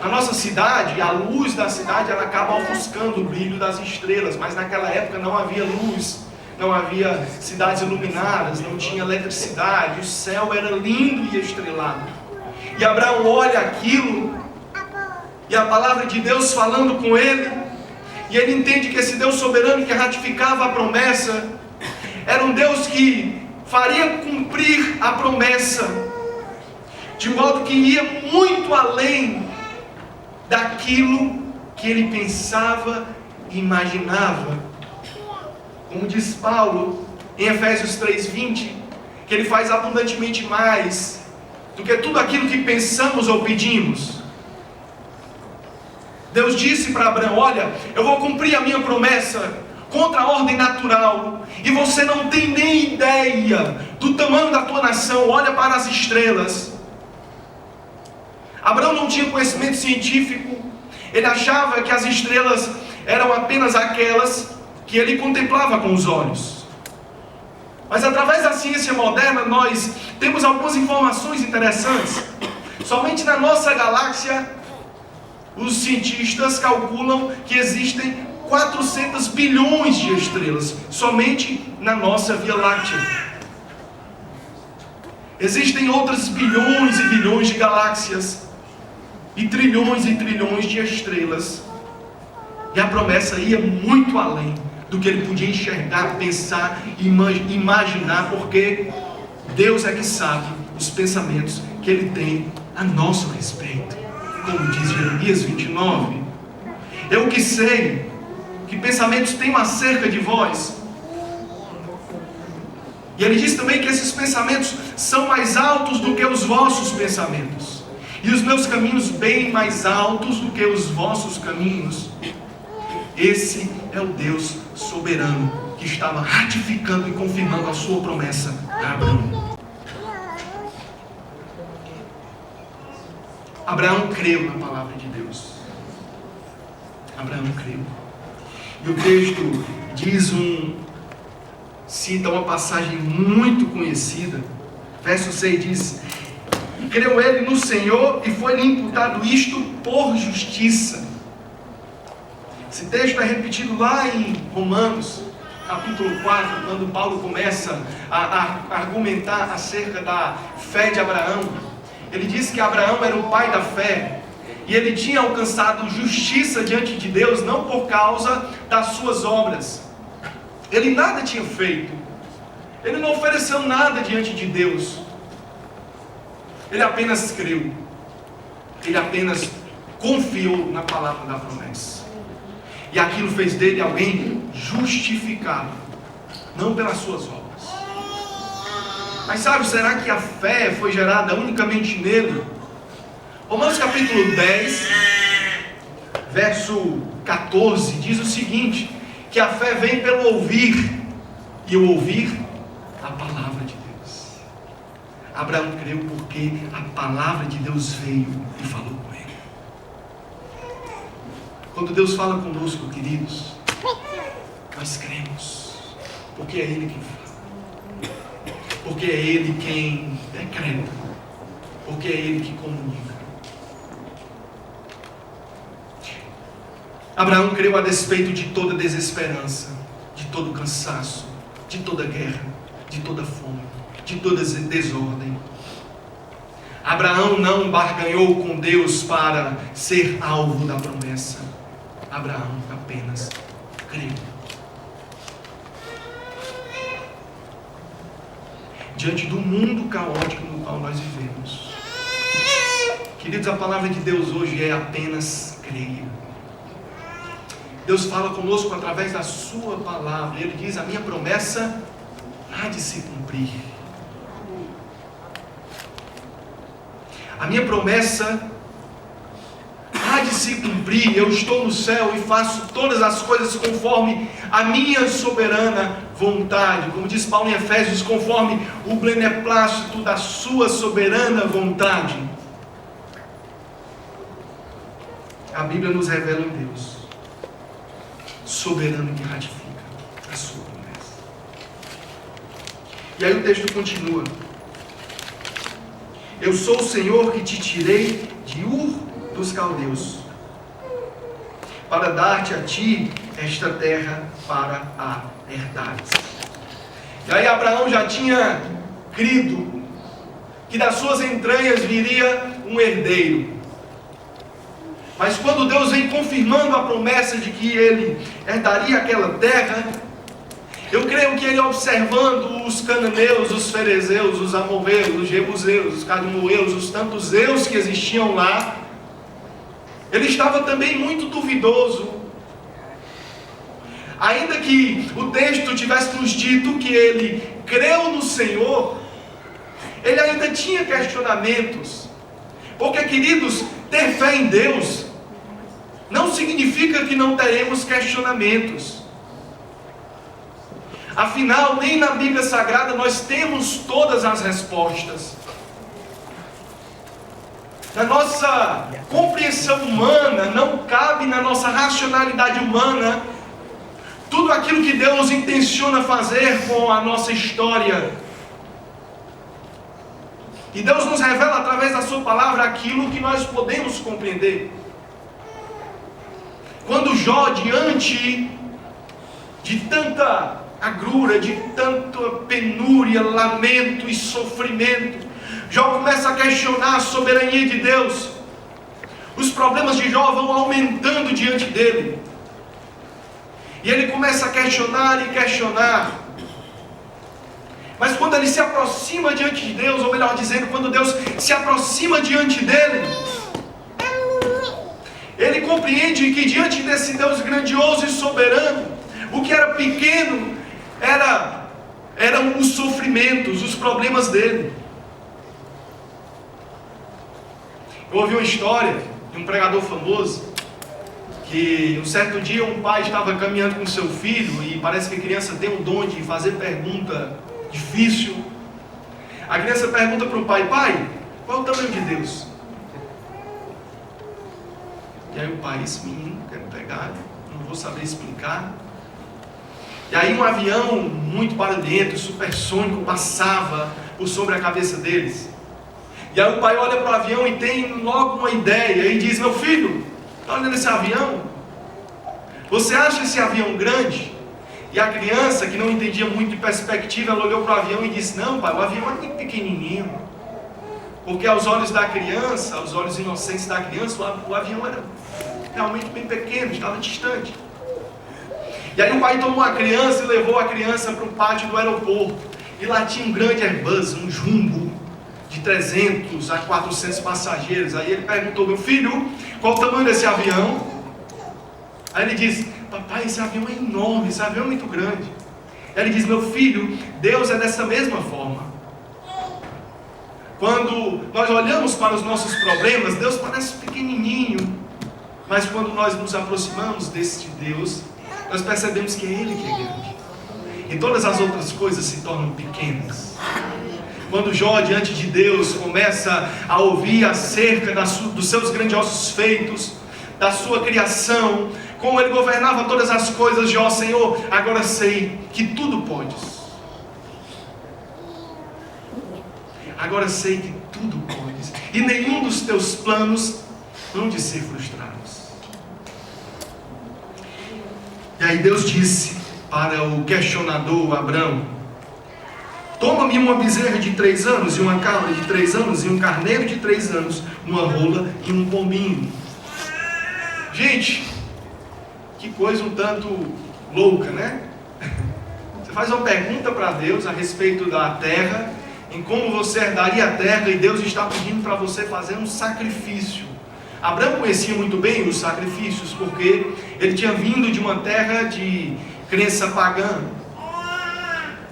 Na nossa cidade, a luz da cidade, ela acaba ofuscando o brilho das estrelas, mas naquela época não havia luz, não havia cidades iluminadas, não tinha eletricidade, o céu era lindo e estrelado. E Abraão olha aquilo, e a palavra de Deus falando com ele, e ele entende que esse Deus soberano que ratificava a promessa, era um Deus que faria cumprir a promessa, de modo que ia muito além daquilo que ele pensava e imaginava. Como diz Paulo em Efésios 3:20, que ele faz abundantemente mais do que tudo aquilo que pensamos ou pedimos. Deus disse para Abraão: olha, eu vou cumprir a minha promessa contra a ordem natural, e você não tem nem ideia do tamanho da tua nação. Olha para as estrelas. Abraão não tinha conhecimento científico, ele achava que as estrelas eram apenas aquelas que ele contemplava com os olhos. Mas através da ciência moderna nós temos algumas informações interessantes. Somente na nossa galáxia, os cientistas calculam que existem 400 bilhões de estrelas, somente na nossa Via Láctea. Existem outras bilhões e bilhões de galáxias, e trilhões de estrelas. E a promessa ia muito além do que ele podia enxergar, pensar e imaginar, porque Deus é que sabe os pensamentos que ele tem a nosso respeito. Como diz Jeremias 29, eu que sei que pensamentos tenho acerca de vós. E ele diz também que esses pensamentos são mais altos do que os vossos pensamentos, e os meus caminhos bem mais altos do que os vossos caminhos. Esse é o Deus soberano que estava ratificando e confirmando a sua promessa a Abraão. Abraão creu na palavra de Deus. Abraão creu. E o texto diz cita uma passagem muito conhecida. Verso 6 diz: creu ele no Senhor e foi-lhe imputado isto por justiça. Esse texto é repetido lá em Romanos, capítulo 4, quando Paulo começa a argumentar acerca da fé de Abraão. Ele diz que Abraão era o pai da fé, e ele tinha alcançado justiça diante de Deus, não por causa das suas obras. Ele nada tinha feito, ele não ofereceu nada diante de Deus. Ele apenas creu, ele apenas confiou na palavra da promessa, e aquilo fez dele alguém justificado, não pelas suas obras. Mas sabe, será que a fé foi gerada unicamente nele? Romanos capítulo 10, verso 14, diz o seguinte: que a fé vem pelo ouvir, e o ouvir a palavra de Deus. Abraão creu porque a palavra de Deus veio e falou com ele. Quando Deus fala conosco, queridos, nós cremos, porque é Ele quem fala, porque é Ele quem decreta, porque é Ele que comunica. Abraão creu a despeito de toda desesperança, de todo cansaço, de toda guerra, de toda fome, de toda desordem. Abraão não barganhou com Deus para ser alvo da promessa. Abraão apenas creu. Diante do mundo caótico no qual nós vivemos, queridos, a palavra de Deus hoje é apenas creia. Deus fala conosco através da sua palavra. Ele diz: a minha promessa há de se cumprir. A minha promessa há de se cumprir. Eu estou no céu e faço todas as coisas conforme a minha soberana vontade. Como diz Paulo em Efésios, conforme o beneplácito da sua soberana vontade. A Bíblia nos revela um Deus soberano que ratifica a sua promessa. E aí o texto continua: eu sou o Senhor que te tirei de Ur dos caldeus, para dar-te a ti esta terra para a herdares. E aí Abraão já tinha crido que das suas entranhas viria um herdeiro. Mas quando Deus vem confirmando a promessa de que ele herdaria aquela terra, eu creio que ele, observando os cananeus, os ferezeus, os amorreus, os jebuseus, os cadmoeus, os tantos zeus que existiam lá, ele estava também muito duvidoso. Ainda que o texto tivesse nos dito que ele creu no Senhor, ele ainda tinha questionamentos. Porque, queridos, ter fé em Deus não significa que não teremos questionamentos. Afinal, nem na Bíblia Sagrada nós temos todas as respostas. Na nossa compreensão humana, não cabe na nossa racionalidade humana tudo aquilo que Deus intenciona fazer com a nossa história. E Deus nos revela através da sua palavra aquilo que nós podemos compreender. Quando Jó, diante de tanta agrura, de tanta penúria, lamento e sofrimento, Jó começa a questionar a soberania de Deus. Os problemas de Jó vão aumentando diante dele. E ele começa a questionar e questionar. Mas quando ele se aproxima diante de Deus, ou melhor dizendo, quando Deus se aproxima diante dele, ele compreende que diante desse Deus grandioso e soberano, o que era pequeno eram os sofrimentos, os problemas dele. Eu ouvi uma história de um pregador famoso, que um certo dia um pai estava caminhando com seu filho, e parece que a criança tem o dom de fazer pergunta difícil. A criança pergunta para o pai: pai, qual é o tamanho de Deus? E aí o pai: esse menino, quero pegar, não vou saber explicar. E aí um avião muito barulhento, supersônico, passava por sobre a cabeça deles. E aí o pai olha para o avião e tem logo uma ideia, e diz: meu filho, está olhando esse avião? Você acha esse avião grande? E a criança, que não entendia muito de perspectiva, ela olhou para o avião e disse: não pai, o avião é muito pequenininho. Porque aos olhos da criança, aos olhos inocentes da criança, o avião era realmente bem pequeno, estava distante. E aí o pai tomou a criança e levou a criança para o pátio do aeroporto. E lá tinha um grande Airbus, um Jumbo, de 300 a 400 passageiros. Aí ele perguntou: meu filho, qual o tamanho desse avião? Aí ele diz: papai, esse avião é enorme, esse avião é muito grande. Aí ele diz: meu filho, Deus é dessa mesma forma. Quando nós olhamos para os nossos problemas, Deus parece pequenininho. Mas quando nós nos aproximamos deste Deus, nós percebemos que é Ele que é grande. E todas as outras coisas se tornam pequenas. Quando Jó, diante de Deus, começa a ouvir acerca dos seus grandiosos feitos, da sua criação, como Ele governava todas as coisas, Jó: Senhor, agora sei que tudo podes. Agora sei que tudo podes. E nenhum dos teus planos hão de ser frustrados. E aí Deus disse para o questionador Abrão: toma-me uma bezerra de 3 anos, e uma cabra de 3 anos, e um carneiro de 3 anos, uma rola e um pombinho. Gente, que coisa um tanto louca, né? Você faz uma pergunta para Deus a respeito da terra, em como você herdaria a terra, e Deus está pedindo para você fazer um sacrifício, Abraão conhecia muito bem os sacrifícios, porque ele tinha vindo de uma terra de crença pagã.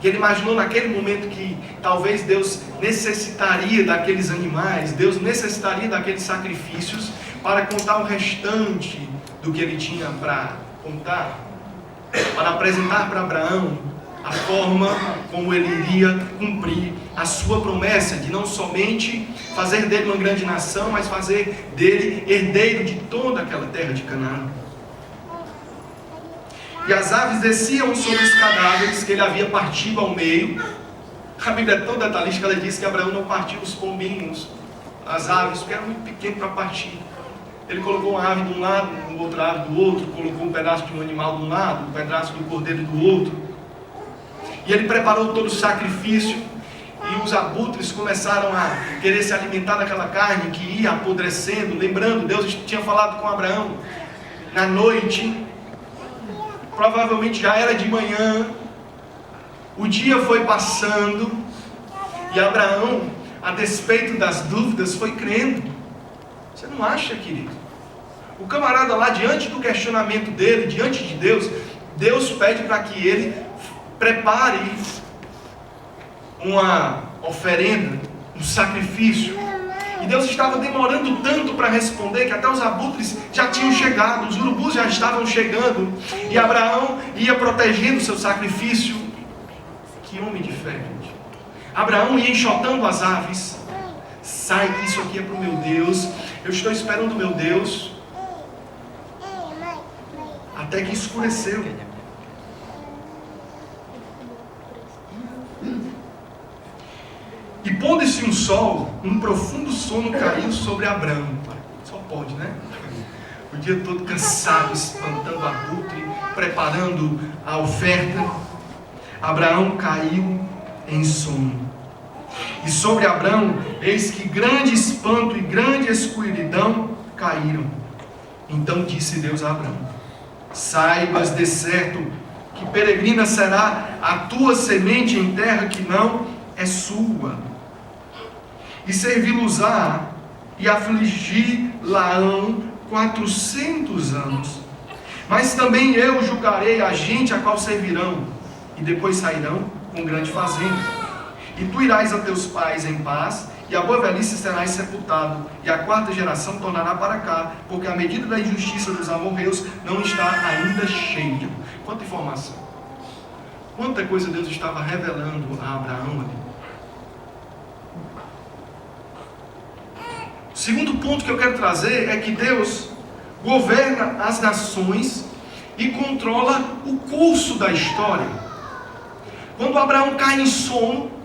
E ele imaginou naquele momento que talvez Deus necessitaria daqueles animais, Deus necessitaria daqueles sacrifícios para contar o restante do que ele tinha para contar, para apresentar para Abraão a forma como ele iria cumprir a sua promessa de não somente fazer dele uma grande nação, mas fazer dele herdeiro de toda aquela terra de Canaã. E as aves desciam sobre os cadáveres que ele havia partido ao meio. A Bíblia é tão detalhista que ela diz que Abraão não partiu os pombinhos, as aves, porque era muito pequeno para partir. Ele colocou uma ave de um lado, uma outra ave do outro, colocou um pedaço de um animal de um lado, um pedaço do cordeiro do outro. E ele preparou todo o sacrifício, e os abutres começaram a querer se alimentar daquela carne que ia apodrecendo. Lembrando, Deus tinha falado com Abraão na noite, provavelmente já era de manhã, o dia foi passando, e Abraão, a despeito das dúvidas, foi crendo. Você não acha, querido? O camarada lá, diante do questionamento dele, diante de Deus, Deus pede para que ele prepare uma oferenda, um sacrifício. E Deus estava demorando tanto para responder que até os abutres já tinham chegado, os urubus já estavam chegando, e Abraão ia protegendo o seu sacrifício. Que homem de fé, gente. Abraão ia enxotando as aves. Sai que isso aqui é para o meu Deus. Eu estou esperando o meu Deus. Até que escureceu. E pondo-se um sol, um profundo sono caiu sobre Abraão. Só pode, né? O dia todo cansado, espantando abutre, preparando a oferta. Abraão caiu em sono. E sobre Abraão, eis que grande espanto e grande escuridão caíram. Então disse Deus a Abraão: saibas de certo que peregrina será a tua semente em terra que não é sua, e servi-los-á e afligir-la-ão 400 anos. Mas também eu julgarei a gente a qual servirão, e depois sairão com grande fazenda. E tu irás a teus pais em paz, e a boa velhice serás sepultado, e a quarta geração tornará para cá, porque a medida da injustiça dos amorreus não está ainda cheia. Quanta informação! Quanta coisa Deus estava revelando a Abraão ali. O segundo ponto que eu quero trazer é que Deus governa as nações e controla o curso da história. Quando Abraão cai em sono,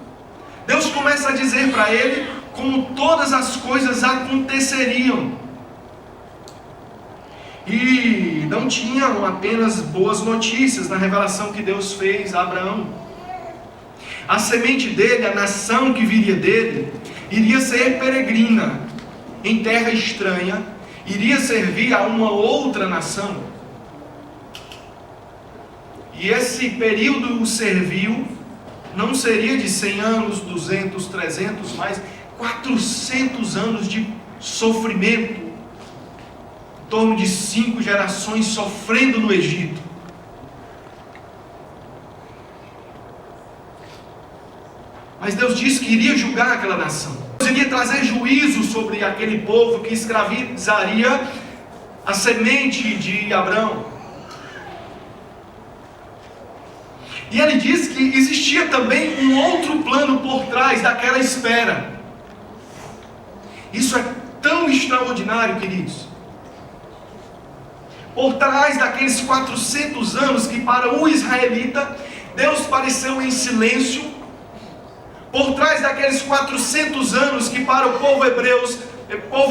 Deus começa a dizer para ele como todas as coisas aconteceriam. E não tinham apenas boas notícias na revelação que Deus fez a Abraão. A semente dele, a nação que viria dele, iria ser peregrina em terra estranha, iria servir a uma outra nação. E esse período o serviu, não seria de 100 anos, 200, 300, mas 400 anos de sofrimento, em torno de 5 gerações sofrendo no Egito. Mas Deus disse que iria julgar aquela nação. Deus iria trazer juízo sobre aquele povo que escravizaria a semente de Abraão. E ele diz que existia também um outro plano por trás daquela espera. Isso é tão extraordinário, queridos. Por trás daqueles 400 anos que para o israelita, Deus pareceu em silêncio. Por trás daqueles 400 anos que para o povo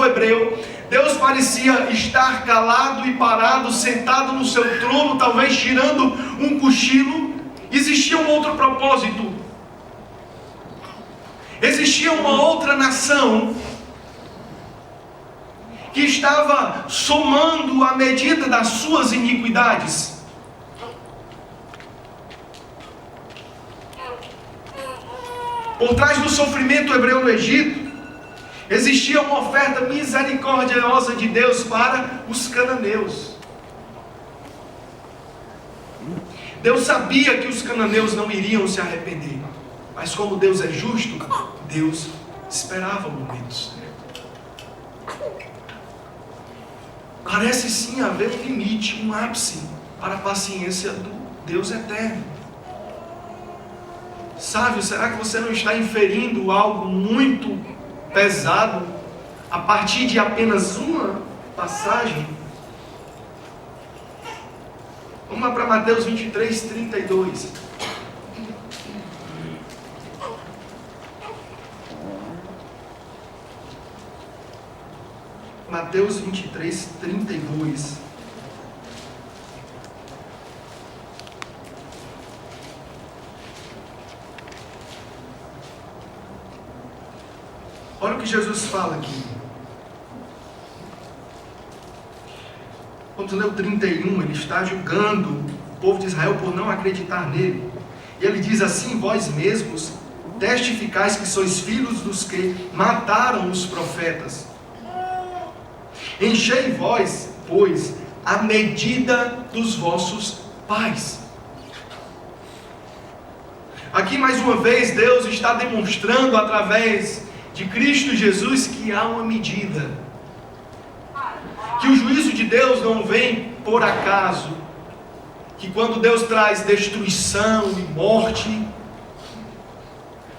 hebreu, Deus parecia estar calado e parado, sentado no seu trono, talvez tirando um cochilo. Existia um outro propósito. Existia uma outra nação que estava somando a medida das suas iniquidades. Por trás do sofrimento hebreu no Egito, Existia uma oferta misericordiosa de Deus para os cananeus. Deus sabia que os cananeus não iriam se arrepender, mas como Deus é justo, Deus esperava o momento certo. Parece sim haver um limite, um ápice para a paciência do Deus eterno. Sávio, será que você não está inferindo algo muito pesado a partir de apenas uma passagem? Vamos lá para Mateus 23, 32. Mateus 23, 32. Olha o que Jesus fala aqui. Quando lê o 31, ele está julgando o povo de Israel por não acreditar nele. E ele diz assim: vós mesmos testificais que sois filhos dos que mataram os profetas. Enchei vós, pois, a medida dos vossos pais. Aqui mais uma vez Deus está demonstrando através de Cristo Jesus que há uma medida. Que o juízo de Deus não vem por acaso. Que quando Deus traz destruição e morte,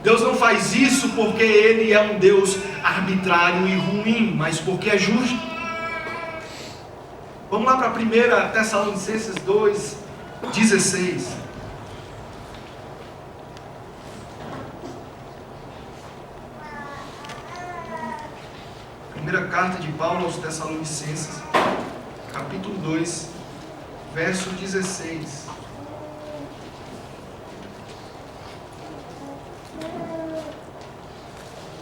Deus não faz isso porque Ele é um Deus arbitrário e ruim, mas porque é justo. Vamos lá para 1 Tessalonicenses 2, 16. Primeira carta de Paulo aos Tessalonicenses, capítulo 2, verso 16.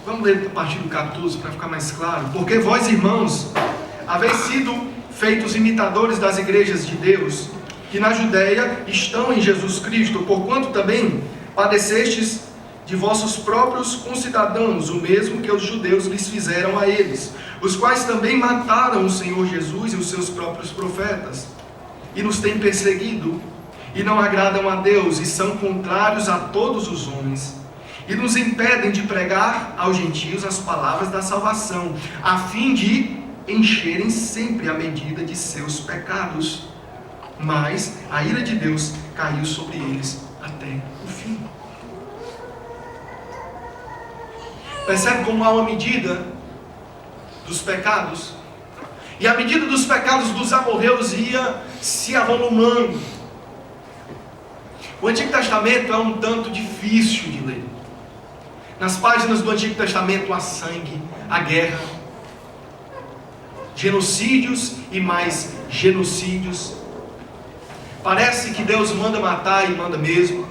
Vamos ler a partir do 14 para ficar mais claro. Porque vós, irmãos, haveis sido feitos imitadores das igrejas de Deus, que na Judeia estão em Jesus Cristo, porquanto também padecestes de vossos próprios concidadãos, o mesmo que os judeus lhes fizeram a eles, os quais também mataram o Senhor Jesus e os seus próprios profetas, e nos têm perseguido, e não agradam a Deus, e são contrários a todos os homens, e nos impedem de pregar aos gentios as palavras da salvação, a fim de encherem sempre a medida de seus pecados. Mas a ira de Deus caiu sobre eles até o fim. Percebe como há uma medida dos pecados? E a medida dos pecados dos amorreus ia se avolumando. O Antigo Testamento é um tanto difícil de ler. Nas páginas do Antigo Testamento há sangue, há guerra, genocídios e mais genocídios. Parece que Deus manda matar e manda mesmo.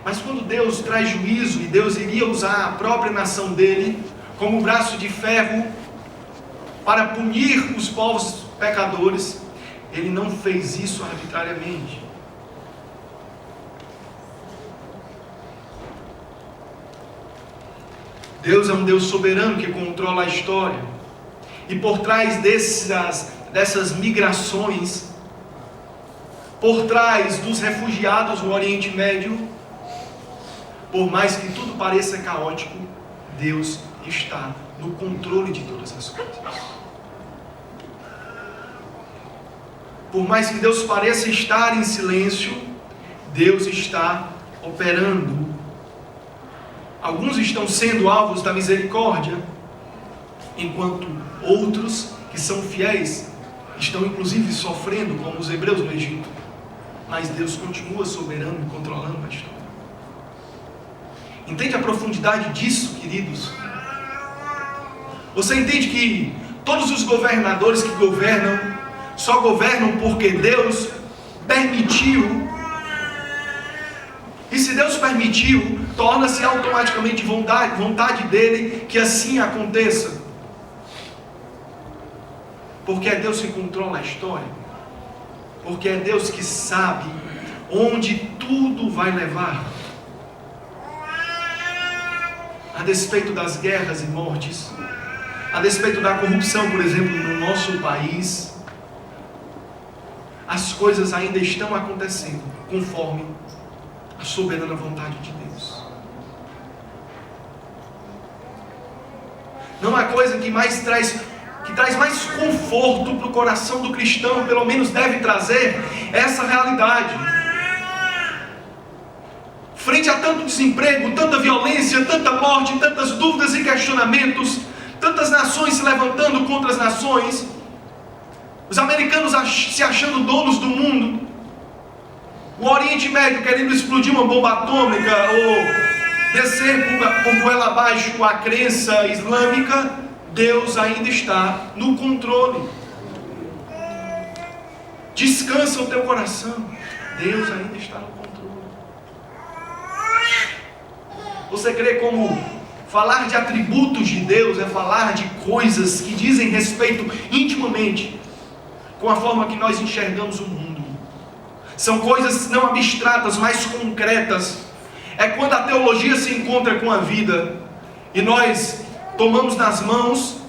Mas quando Deus traz juízo, e Deus iria usar a própria nação dele como braço de ferro para punir os povos pecadores, Ele não fez isso arbitrariamente. Deus é um Deus soberano que controla a história. E por trás dessas migrações, por trás dos refugiados no Oriente Médio, por mais que tudo pareça caótico, Deus está no controle de todas as coisas. Por mais que Deus pareça estar em silêncio, Deus está operando. Alguns estão sendo alvos da misericórdia, enquanto outros que são fiéis estão inclusive sofrendo, como os hebreus no Egito. Mas Deus continua soberano e controlando a história. Entende a profundidade disso, queridos? Você entende que todos os governadores que governam só governam porque Deus permitiu? E se Deus permitiu, torna-se automaticamente vontade dele que assim aconteça. Porque é Deus que controla a história. Porque é Deus que sabe onde tudo vai levar. despeito das guerras e mortes, a despeito da corrupção, por exemplo, no nosso país, as coisas ainda estão acontecendo conforme a soberana vontade de Deus. Não há coisa que traz mais conforto para o coração do cristão, pelo menos deve trazer essa realidade. Frente a tanto desemprego, tanta violência, tanta morte, tantas dúvidas e questionamentos, tantas nações se levantando contra as nações, os americanos se achando donos do mundo, o Oriente Médio querendo explodir uma bomba atômica ou descer por goela abaixo a crença islâmica, Deus ainda está no controle. Descansa o teu coração, Deus ainda está no controle. Você crê como falar de atributos de Deus é falar de coisas que dizem respeito intimamente com a forma que nós enxergamos o mundo. São coisas não abstratas, mas concretas. É quando a teologia se encontra com a vida e nós tomamos nas mãos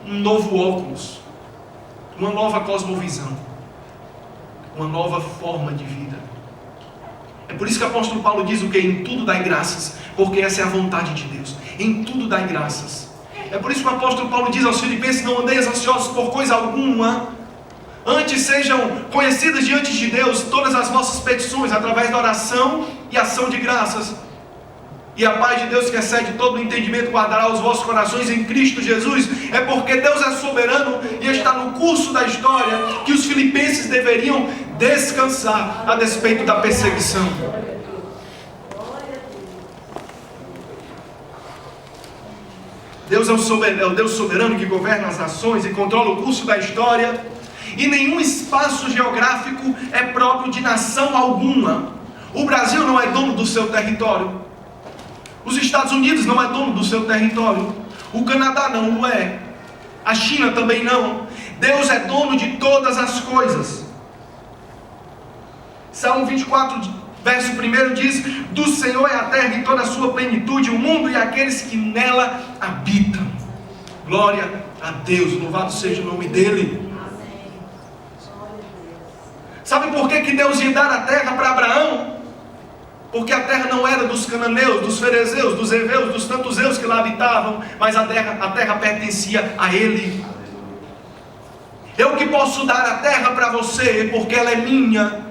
um novo óculos, uma nova cosmovisão, uma nova forma de vida. É por isso que o apóstolo Paulo diz o que? Em tudo dai graças, porque essa é a vontade de Deus. Em tudo dai graças. É por isso que o apóstolo Paulo diz aos Filipenses: não andeis ansiosos por coisa alguma, antes sejam conhecidas diante de Deus todas as vossas petições, através da oração e ação de graças. E a paz de Deus, que excede todo o entendimento, guardará os vossos corações em Cristo Jesus. É porque Deus é soberano e está no curso da história que os filipenses deveriam descansar a despeito da perseguição. Deus é o Deus soberano que governa as nações e controla o curso da história. E nenhum espaço geográfico é próprio de nação alguma. O Brasil não é dono do seu território. Os Estados Unidos não é dono do seu território. O Canadá não o é. A China também não. Deus é dono de todas as coisas. Salmo 24, verso 1 diz: do Senhor é a terra e toda a sua plenitude, o mundo e aqueles que nela habitam. Glória a Deus, louvado seja o nome dele. Sabe por que Deus ia dar a terra para Abraão? Porque a terra não era dos cananeus, dos ferezeus, dos heveus, dos tantos que lá habitavam, mas a terra pertencia a ele. Eu que posso dar a terra para você, porque ela é minha.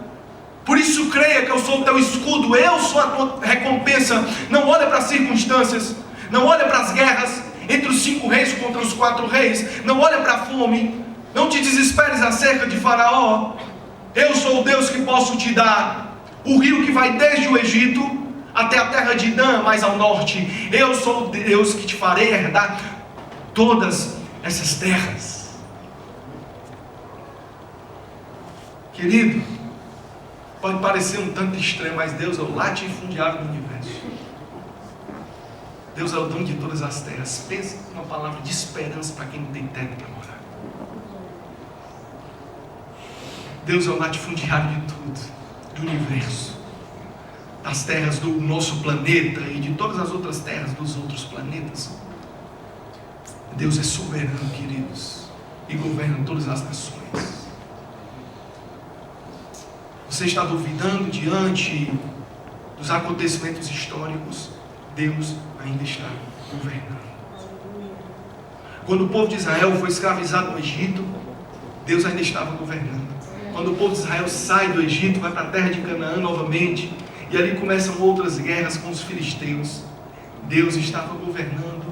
Por isso creia que eu sou o teu escudo, eu sou a tua recompensa. Não olha para as circunstâncias, não olha para as guerras entre os 5 reis contra os 4 reis, não olha para a fome, não te desesperes acerca de Faraó. Eu sou o Deus que posso te dar o rio que vai desde o Egito até a terra de Dan, mais ao norte. Eu sou o Deus que te farei herdar todas essas terras. Querido, pode parecer um tanto estranho, mas Deus é o latifundiário do universo. Deus é o dono de todas as terras. Pensa numa palavra de esperança para quem não tem terra para morar. Deus é o latifundiário de tudo, do universo, das terras do nosso planeta e de todas as outras terras dos outros planetas. Deus é soberano, queridos, e governa todas as nações. Você está duvidando diante dos acontecimentos históricos? Deus ainda está governando. Quando o povo de Israel foi escravizado no Egito, Deus ainda estava governando. Quando o povo de Israel sai do Egito, vai para a terra de Canaã novamente, e ali começam outras guerras com os filisteus, Deus estava governando.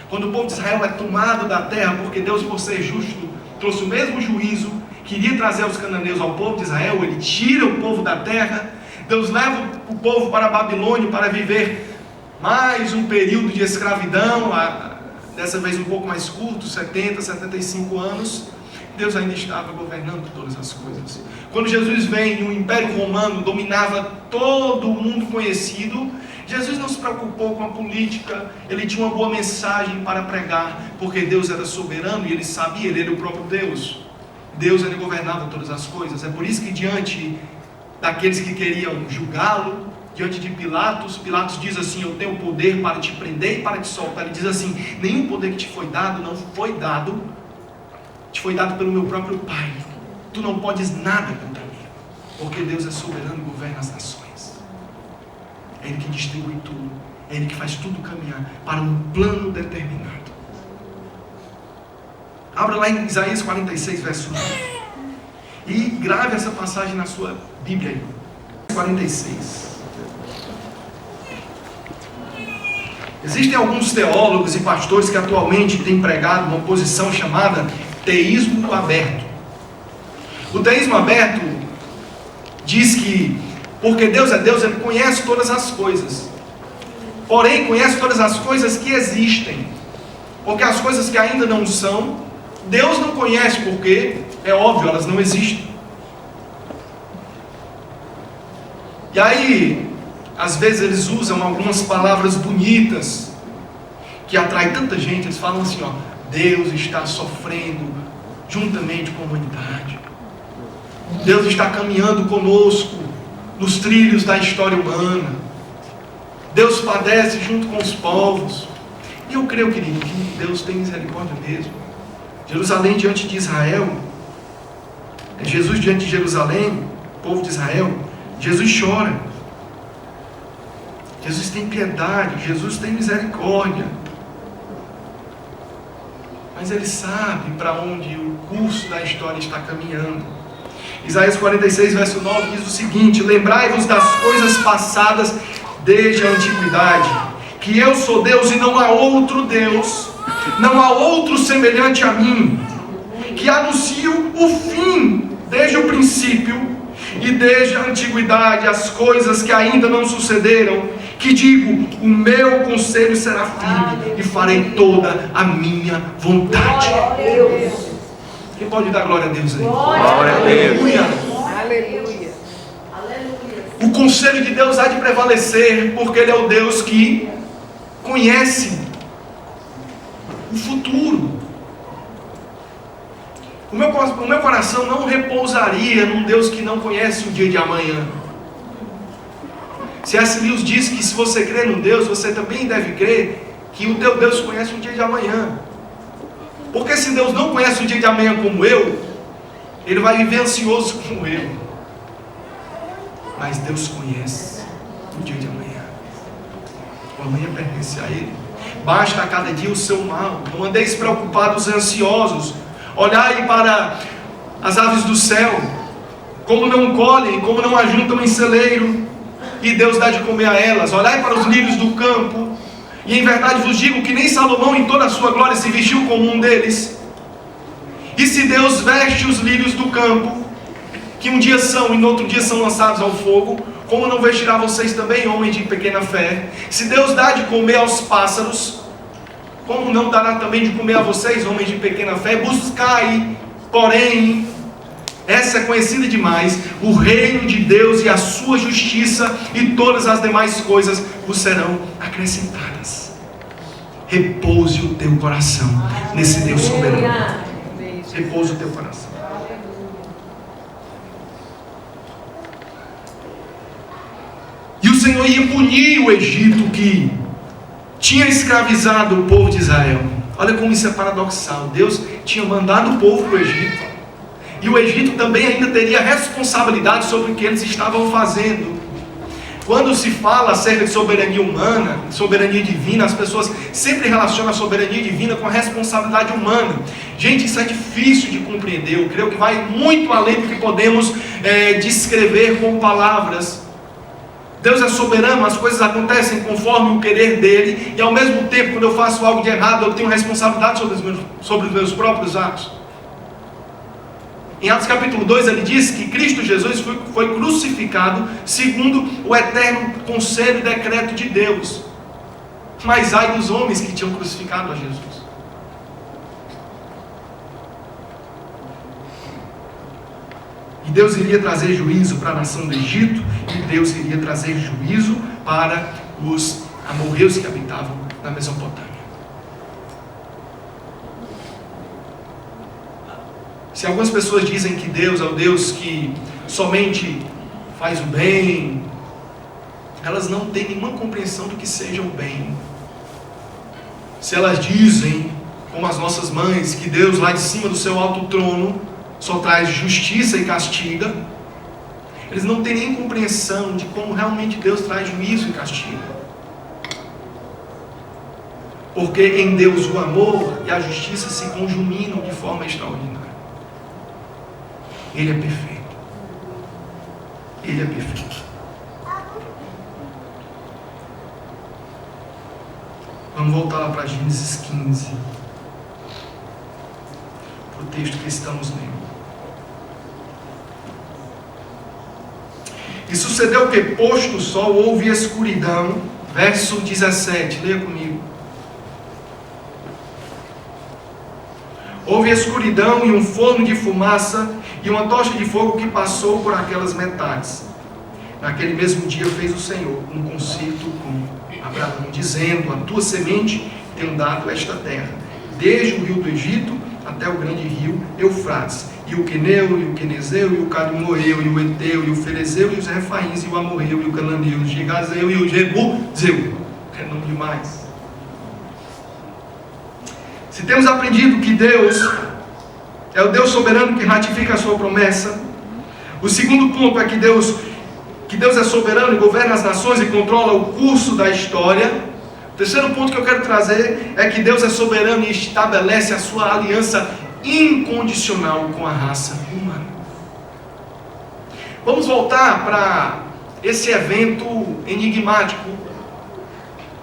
Quando o povo de Israel é tomado da terra, porque Deus, por ser justo, trouxe o mesmo juízo, queria trazer os cananeus ao povo de Israel, ele tira o povo da terra. Deus leva o povo para a Babilônia para viver mais um período de escravidão, dessa vez um pouco mais curto, 70, 75 anos. Deus ainda estava governando todas as coisas. Quando Jesus vem e o Império Romano dominava todo o mundo conhecido, Jesus não se preocupou com a política, ele tinha uma boa mensagem para pregar, porque Deus era soberano e ele sabia, ele era o próprio Deus. Deus ele governava todas as coisas. É por isso que diante daqueles que queriam julgá-lo, diante de Pilatos. Pilatos diz assim: eu tenho poder para te prender e para te soltar. Ele diz assim: nenhum poder que te foi dado, não foi dado, te foi dado pelo meu próprio Pai. Tu não podes nada contra mim, porque Deus é soberano e governa as nações. É Ele que distribui tudo, é Ele que faz tudo caminhar para um plano determinado. Abra lá em Isaías 46, verso 9. E grave essa passagem na sua Bíblia aí. 46. Existem alguns teólogos e pastores que atualmente têm pregado uma posição chamada teísmo aberto. O teísmo aberto diz que, porque Deus é Deus, Ele conhece todas as coisas. Porém, conhece todas as coisas que existem. Porque as coisas que ainda não são, Deus não conhece, porque, é óbvio, elas não existem. E aí, às vezes eles usam algumas palavras bonitas, que atraem tanta gente. Eles falam assim, ó: Deus está sofrendo juntamente com a humanidade. Deus está caminhando conosco nos trilhos da história humana. Deus padece junto com os povos. E eu creio, querido, que Deus tem misericórdia mesmo. Jerusalém diante de Israel, Jesus diante de Jerusalém, povo de Israel, Jesus chora. Jesus tem piedade, Jesus tem misericórdia. Mas Ele sabe para onde o curso da história está caminhando. Isaías 46, verso 9 diz o seguinte: lembrai-vos das coisas passadas desde a antiguidade, que eu sou Deus e não há outro Deus, não há outro semelhante a mim, que anuncio o fim desde o princípio e desde a antiguidade as coisas que ainda não sucederam, que digo: o meu conselho será firme e farei toda a minha vontade. Quem pode dar glória a Deus aí? Glória a Deus. Aleluia. O conselho de Deus há de prevalecer, porque Ele é o Deus que conhece o futuro. O meu coração não repousaria num Deus que não conhece o dia de amanhã. C.S. Lewis diz que se você crê num Deus, você também deve crer que o teu Deus conhece o dia de amanhã. Porque se Deus não conhece o dia de amanhã como eu, Ele vai viver ansioso como eu. Mas Deus conhece o dia de amanhã. O amanhã pertence a Ele. Basta a cada dia o seu mal. Não andeis preocupados e ansiosos. Olhai para as aves do céu, como não colhem, como não ajuntam em celeiro, e Deus dá de comer a elas. Olhai para os lírios do campo, e em verdade vos digo que nem Salomão em toda a sua glória se vestiu como um deles. E se Deus veste os lírios do campo, que um dia são e no outro dia são lançados ao fogo, como não vestirá vocês também, homens de pequena fé? Se Deus dá de comer aos pássaros, como não dará também de comer a vocês, homens de pequena fé? Buscai, porém, essa é conhecida demais, o reino de Deus e a sua justiça, e todas as demais coisas vos serão acrescentadas. Repouse o teu coração nesse Deus soberano. Repouse o teu coração. E o Senhor ia punir o Egito, que tinha escravizado o povo de Israel. Olha como isso é paradoxal. Deus tinha mandado o povo para o Egito, e o Egito também ainda teria responsabilidade sobre o que eles estavam fazendo. Quando se fala acerca de soberania humana, soberania divina, as pessoas sempre relacionam a soberania divina com a responsabilidade humana. Gente, isso é difícil de compreender. Eu creio que vai muito além do que podemos descrever com palavras. Deus é soberano, as coisas acontecem conforme o querer dele, e ao mesmo tempo, quando eu faço algo de errado, eu tenho responsabilidade sobre os meus próprios atos. Em Atos capítulo 2 ele diz que Cristo Jesus foi crucificado segundo o eterno conselho e decreto de Deus. Mas ai dos homens que tinham crucificado a Jesus. E Deus iria trazer juízo para a nação do Egito, e Deus iria trazer juízo para os amorreus que habitavam na Mesopotâmia. Se algumas pessoas dizem que Deus é o Deus que somente faz o bem, elas não têm nenhuma compreensão do que seja o bem. Se elas dizem, como as nossas mães, que Deus lá de cima do seu alto trono só traz justiça e castiga, eles não têm nem compreensão de como realmente Deus traz juízo e castigo. Porque em Deus o amor e a justiça se conjuminam de forma extraordinária. Ele é perfeito. Ele é perfeito. Vamos voltar lá para Gênesis 15. Para o texto que estamos lendo. E sucedeu que, posto o sol, houve escuridão. Verso 17, leia comigo. Houve escuridão e um forno de fumaça e uma tocha de fogo que passou por aquelas metades. Naquele mesmo dia fez o Senhor um concerto com Abraão, dizendo: a tua semente tem dado esta terra, desde o rio do Egito até o grande rio Eufrates, e o Queneu, e o Quenezeu, e o Cadmoeu, e o Eteu, e o Ferezeu, e os Refaíns, e o Amorreu, e o Cananeu, e o Gigazeu, e o Jebuseu. É nome demais. Se temos aprendido que Deus é o Deus soberano que ratifica a sua promessa, o segundo ponto é que Deus é soberano e governa as nações e controla o curso da história. O terceiro ponto que eu quero trazer é que Deus é soberano e estabelece a sua aliança incondicional com a raça humana. Vamos voltar para esse evento enigmático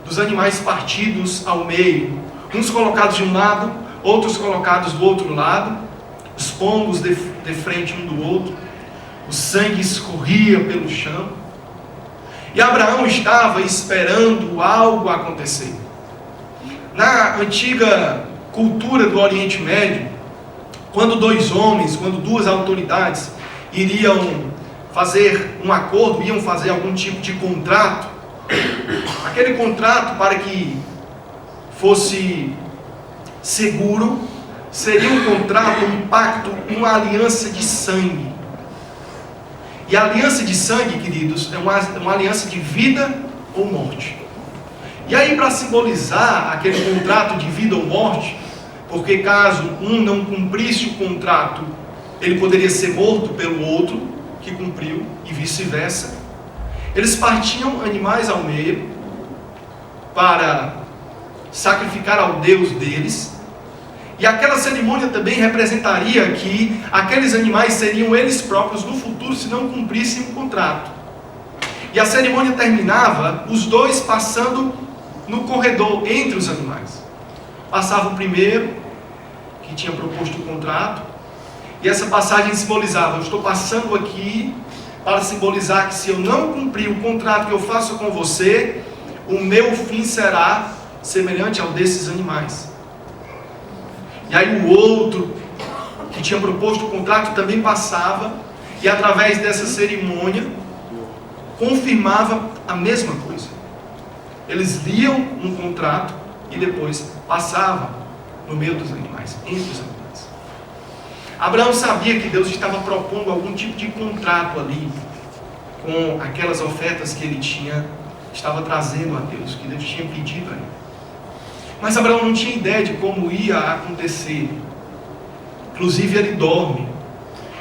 dos animais partidos ao meio, uns colocados de um lado, outros colocados do outro lado, os pombos de frente um do outro, o sangue escorria pelo chão, e Abraão estava esperando algo acontecer. Na antiga cultura do Oriente Médio, quando duas autoridades iriam fazer um acordo, iam fazer algum tipo de contrato, aquele contrato, para que fosse seguro, seria um contrato, um pacto, uma aliança de sangue. E a aliança de sangue, queridos, é uma aliança de vida ou morte. E aí, para simbolizar aquele contrato de vida ou morte, porque caso um não cumprisse o contrato, ele poderia ser morto pelo outro que cumpriu, e vice-versa, eles partiam animais ao meio para sacrificar ao Deus deles. E aquela cerimônia também representaria que aqueles animais seriam eles próprios no futuro se não cumprissem o contrato. E a cerimônia terminava os dois passando no corredor entre os animais. Passava o primeiro, que tinha proposto o contrato, e essa passagem simbolizava: eu estou passando aqui para simbolizar que se eu não cumprir o contrato que eu faço com você, o meu fim será semelhante ao desses animais. E aí o outro, que tinha proposto o contrato, também passava, e através dessa cerimônia, confirmava a mesma coisa. Eles liam um contrato e depois passavam no meio dos animais, entre os animais. Abraão sabia que Deus estava propondo algum tipo de contrato ali, com aquelas ofertas que ele estava trazendo a Deus, que Deus tinha pedido a ele. Mas Abraão não tinha ideia de como ia acontecer. Inclusive ele dorme.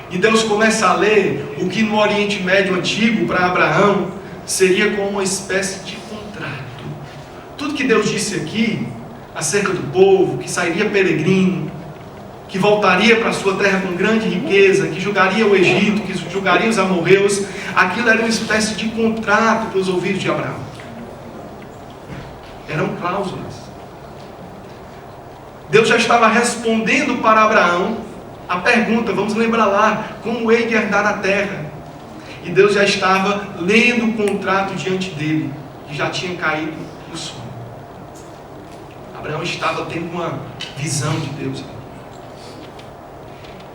E Deus começa a ler o que no Oriente Médio Antigo, para Abraão, seria como uma espécie de contrato. Tudo que Deus disse aqui, acerca do povo, que sairia peregrino, que voltaria para a sua terra com grande riqueza, que julgaria o Egito, que julgaria os amorreus, aquilo era uma espécie de contrato para os ouvidos de Abraão. Eram cláusulas. Deus já estava respondendo para Abraão a pergunta, vamos lembrar lá, como hei de herdar a terra? E Deus já estava lendo o contrato diante dele, que já tinha caído no sono. Abraão estava tendo uma visão de Deus.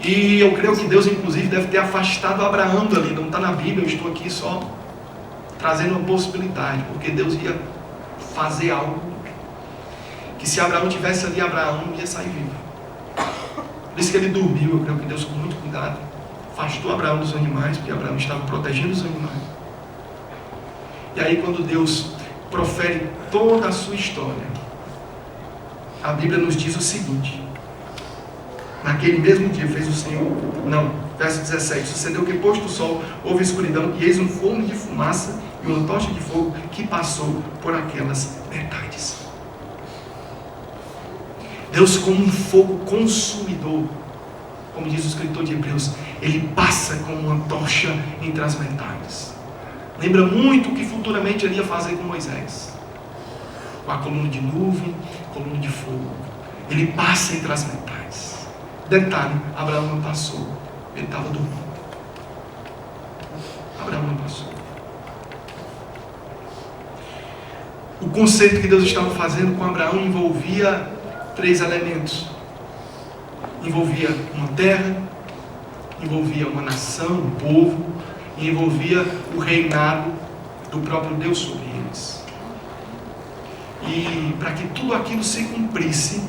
E eu creio que Deus, inclusive, deve ter afastado Abraão dali. Não está na Bíblia, eu estou aqui só trazendo uma possibilidade, porque Deus ia fazer algo que, se Abraão tivesse ali, Abraão não ia sair vivo. Por isso que ele dormiu. Eu creio que Deus, com muito cuidado, afastou Abraão dos animais, porque Abraão estava protegendo os animais. E aí quando Deus profere toda a sua história, a Bíblia nos diz o seguinte: naquele mesmo dia fez o Senhor, verso 17, sucedeu que posto o sol, houve escuridão, e eis um forno de fumaça e uma tocha de fogo que passou por aquelas metades. Deus, como um fogo consumidor, como diz o escritor de Hebreus, Ele passa como uma tocha entre as metades. Lembra muito o que futuramente Ele ia fazer com Moisés, com a coluna de nuvem, coluna de fogo. Ele passa entre as metades. Detalhe, Abraão não passou, ele estava dormindo. Abraão não passou. O conceito que Deus estava fazendo com Abraão envolvia 3 elementos. Envolvia uma terra, envolvia uma nação, um povo, e envolvia o reinado do próprio Deus sobre eles. E para que tudo aquilo se cumprisse,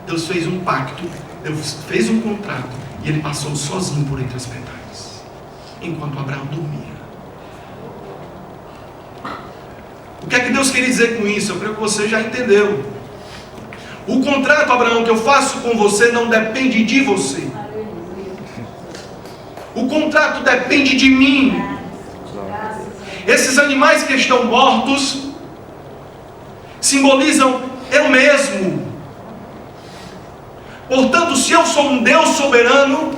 Deus fez um pacto, Deus fez um contrato, e Ele passou sozinho por entre as metades, enquanto Abraão dormia. O que é que Deus queria dizer com isso? Eu creio que você já entendeu. O contrato, Abraão, que eu faço com você não depende de você. O contrato depende de mim. Esses animais que estão mortos simbolizam eu mesmo. Portanto, se eu sou um Deus soberano,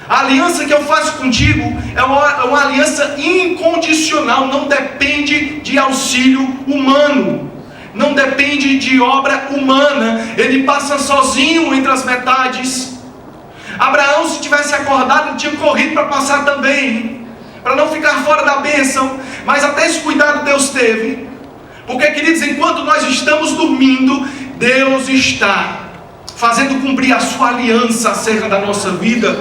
a aliança que eu faço contigo é uma aliança incondicional, não depende de auxílio humano, não depende de obra humana. Ele passa sozinho entre as metades. Abraão, se tivesse acordado, ele tinha corrido para passar também, para não ficar fora da bênção, mas até esse cuidado Deus teve, porque, queridos, enquanto nós estamos dormindo, Deus está fazendo cumprir a sua aliança acerca da nossa vida.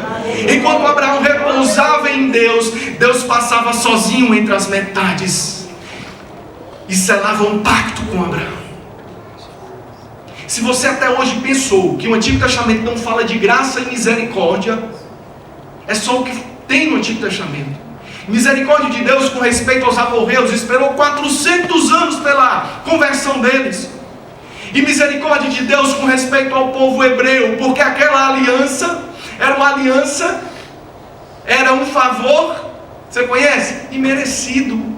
Enquanto Abraão repousava em Deus, Deus passava sozinho entre as metades e selava um pacto com Abraão. Se você até hoje pensou que o Antigo Testamento não fala de graça e misericórdia, é só o que tem no Antigo Testamento. Misericórdia de Deus com respeito aos amorreus, esperou 400 anos pela conversão deles. E misericórdia de Deus com respeito ao povo hebreu, porque aquela aliança era uma aliança, era um favor, você conhece? Imerecido.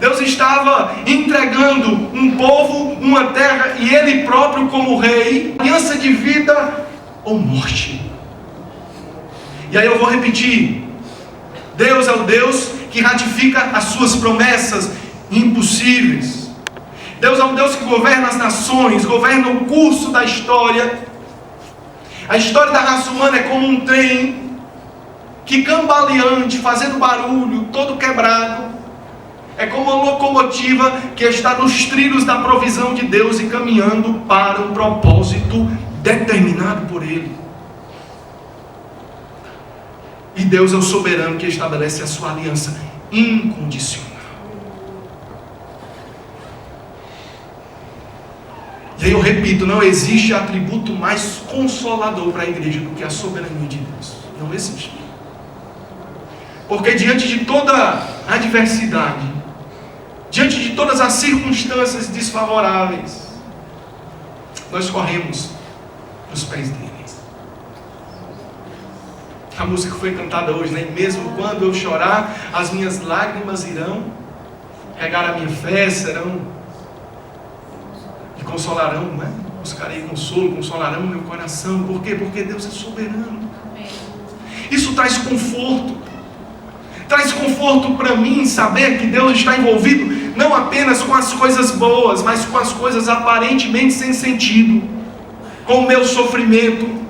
Deus estava entregando um povo, uma terra, e Ele próprio como rei, aliança de vida ou morte. E aí eu vou repetir: Deus é o Deus que ratifica as suas promessas impossíveis. Deus é um Deus que governa as nações, governa o curso da história. A história da raça humana é como um trem que, cambaleante, fazendo barulho, todo quebrado, é como uma locomotiva que está nos trilhos da provisão de Deus e caminhando para um propósito determinado por Ele. E Deus é o soberano que estabelece a sua aliança incondicional. E aí eu repito, não existe atributo mais consolador para a igreja do que a soberania de Deus. Não existe. Porque diante de toda adversidade, diante de todas as circunstâncias desfavoráveis, nós corremos nos pés dele. A música foi cantada hoje, né? Mesmo quando eu chorar, as minhas lágrimas irão regar a minha fé, serão e consolarão, né? Buscarei consolo, consolarão o meu coração. Por quê? Porque Deus é soberano. Isso traz conforto. Traz conforto para mim saber que Deus está envolvido não apenas com as coisas boas, mas com as coisas aparentemente sem sentido, com o meu sofrimento,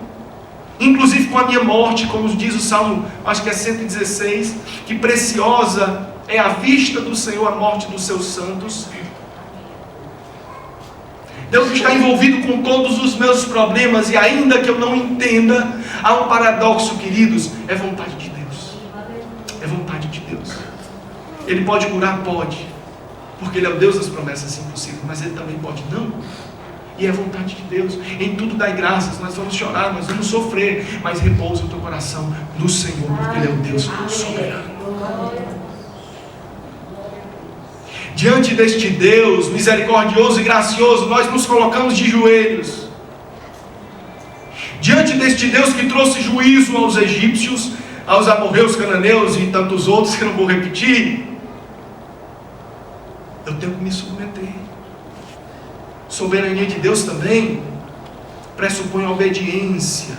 inclusive com a minha morte, como diz o Salmo, acho que é 116, que preciosa é a vista do Senhor, a morte dos seus santos. Deus está envolvido com todos os meus problemas, e ainda que eu não entenda, há um paradoxo, queridos, é vontade de Deus. É vontade de Deus. Ele pode curar? Pode, porque Ele é o Deus das promessas impossíveis, mas Ele também pode não. E é vontade de Deus. Em tudo dai graças. Nós vamos chorar, nós vamos sofrer, mas repousa o teu coração no Senhor, porque Ele é o Deus soberano. Diante deste Deus misericordioso e gracioso, nós nos colocamos de joelhos. Diante deste Deus que trouxe juízo aos egípcios, aos amorreus, cananeus e tantos outros que eu não vou repetir, eu tenho que me submeter. Soberania de Deus também pressupõe obediência.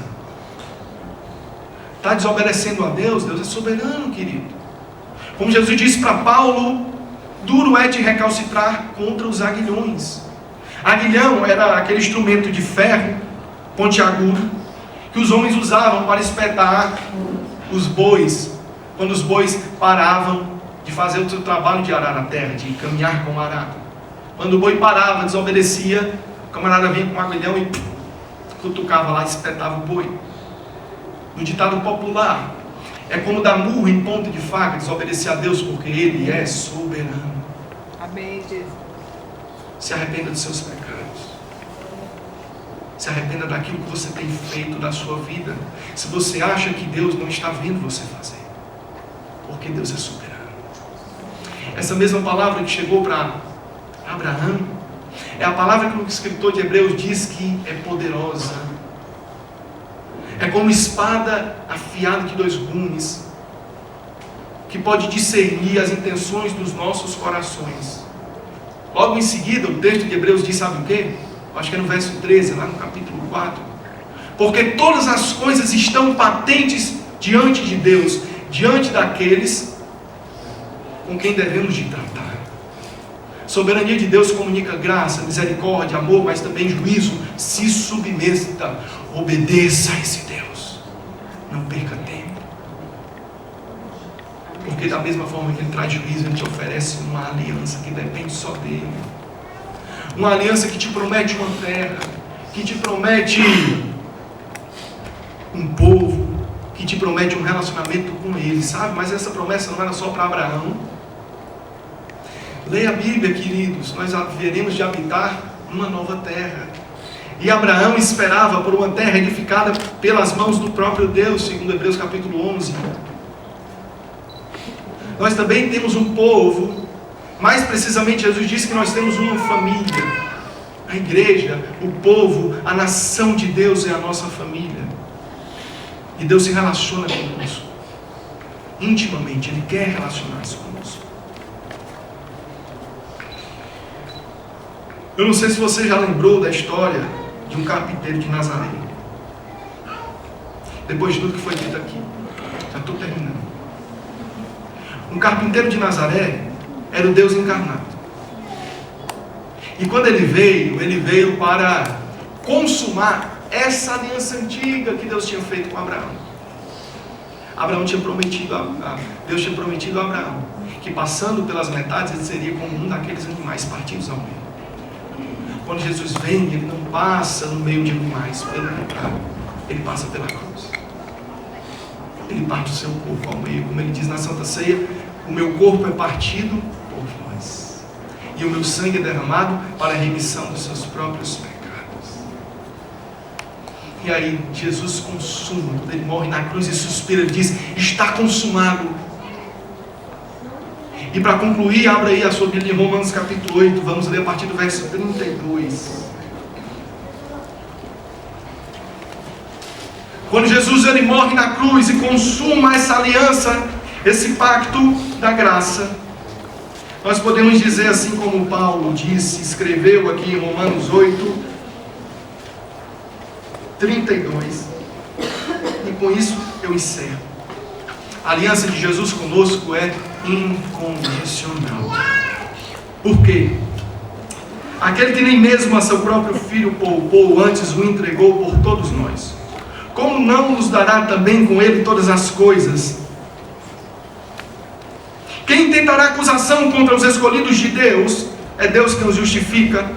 Está desobedecendo a Deus? Deus é soberano, querido. Como Jesus disse para Paulo, duro é de recalcitrar contra os aguilhões. Aguilhão era aquele instrumento de ferro pontiagudo que os homens usavam para espetar os bois, quando os bois paravam de fazer o seu trabalho de arar a terra, de caminhar com o arado. Quando o boi parava, desobedecia, o camarada vinha com um aguilhão e cutucava lá, espetava o boi. No ditado popular, é como dar murro em ponta de faca, desobedecer a Deus, porque Ele é soberano. Amém, Jesus. Se arrependa dos seus pecados. Se arrependa daquilo que você tem feito da sua vida. Se você acha que Deus não está vendo você fazer, porque Deus é soberano. Essa mesma palavra que chegou para Abraão é a palavra que o escritor de Hebreus diz que é poderosa. É como espada afiada de dois gumes, que pode discernir as intenções dos nossos corações. Logo em seguida, o texto de Hebreus diz, sabe o quê? Acho que é no verso 13, lá no capítulo 4. Porque todas as coisas estão patentes diante de Deus, diante daqueles com quem devemos de tratar. Soberania de Deus comunica graça, misericórdia, amor, mas também juízo. Se submeta, obedeça a esse Deus. Não perca tempo. Porque da mesma forma que Ele traz juízo, Ele te oferece uma aliança que depende só dEle. Uma aliança que te promete uma terra, que te promete um povo, que te promete um relacionamento com Ele, sabe? Mas essa promessa não era só para Abraão. Leia a Bíblia, queridos. Nós haveremos de habitar uma nova terra. E Abraão esperava por uma terra edificada pelas mãos do próprio Deus, segundo Hebreus capítulo 11. Nós também temos um povo, mais precisamente Jesus disse que nós temos uma família. A igreja, o povo, a nação de Deus é a nossa família. E Deus se relaciona conosco intimamente, Ele quer relacionar-se conosco. Eu não sei se você já lembrou da história de um carpinteiro de Nazaré. Depois de tudo que foi dito aqui, já estou terminando. Um carpinteiro de Nazaré era o Deus encarnado. E quando ele veio para consumar essa aliança antiga que Deus tinha feito com Abraão. Deus tinha prometido a Abraão que passando pelas metades ele seria como um daqueles animais partidos ao meio. Quando Jesus vem, Ele não passa no meio de animais, pelo contrário, Ele passa pela cruz. Ele parte o seu corpo ao meio, como Ele diz na Santa Ceia, o meu corpo é partido por vós, e o meu sangue é derramado para a remissão dos seus próprios pecados. E aí Jesus consuma, quando Ele morre na cruz e suspira, Ele diz, está consumado. E para concluir, abra aí a sua Bíblia em Romanos capítulo 8, vamos ler a partir do verso 32. Quando Jesus ele morre na cruz e consuma essa aliança, esse pacto da graça, nós podemos dizer assim como Paulo disse, escreveu aqui em Romanos 8, 32. E com isso eu encerro. A aliança de Jesus conosco é incondicional. Por quê? Aquele que nem mesmo a seu próprio filho poupou, antes o entregou por todos nós, como não nos dará também com ele todas as coisas? Quem tentará acusação contra os escolhidos de Deus? É Deus quem os justifica.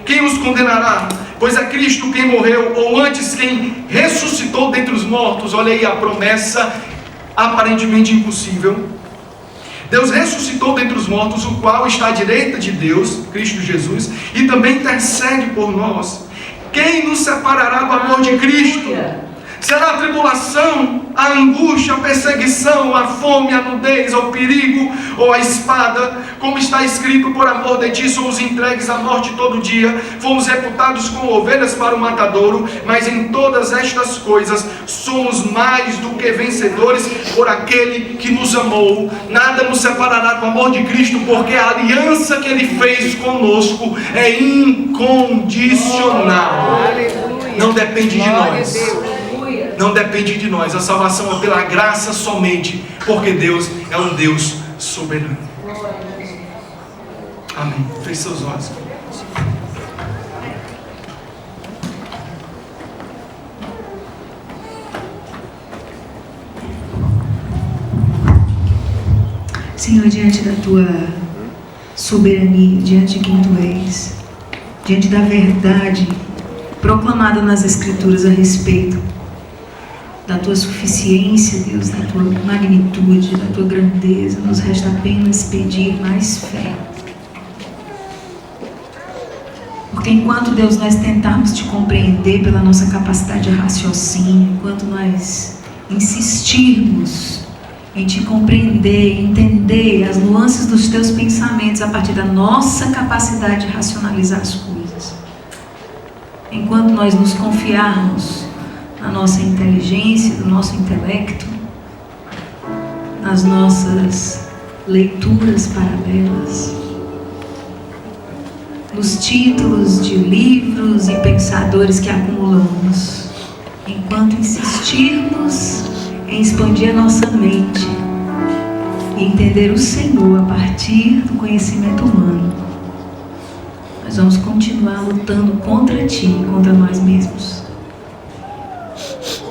Quem os condenará? Pois é Cristo quem morreu, ou antes quem ressuscitou dentre os mortos. Olha aí a promessa aparentemente impossível. Deus ressuscitou dentre os mortos, o qual está à direita de Deus, Cristo Jesus, e também intercede por nós. Quem nos separará do amor de Cristo? Será a tribulação, a angústia, a perseguição, a fome, a nudez, ou o perigo, ou a espada? Como está escrito: por amor de ti somos entregues à morte todo dia, fomos reputados como ovelhas para o matadouro. Mas em todas estas coisas somos mais do que vencedores por aquele que nos amou. Nada nos separará do amor de Cristo, porque a aliança que Ele fez conosco é incondicional. Não depende de nós. Não depende de nós. A salvação é pela graça somente, porque Deus é um Deus soberano. Amém. Feche seus olhos. Senhor, diante da Tua soberania, diante de quem Tu és, diante da verdade proclamada nas Escrituras a respeito da Tua suficiência, Deus, da Tua magnitude, da Tua grandeza, nos resta apenas pedir mais fé. Porque enquanto, Deus, nós tentarmos Te compreender pela nossa capacidade de raciocínio, enquanto nós insistirmos em Te compreender, entender as nuances dos Teus pensamentos a partir da nossa capacidade de racionalizar as coisas, enquanto nós nos confiarmos na nossa inteligência, no nosso intelecto, nas nossas leituras paralelas, nos títulos de livros e pensadores que acumulamos, enquanto insistirmos em expandir a nossa mente e entender o Senhor a partir do conhecimento humano, nós vamos continuar lutando contra Ti e contra nós mesmos.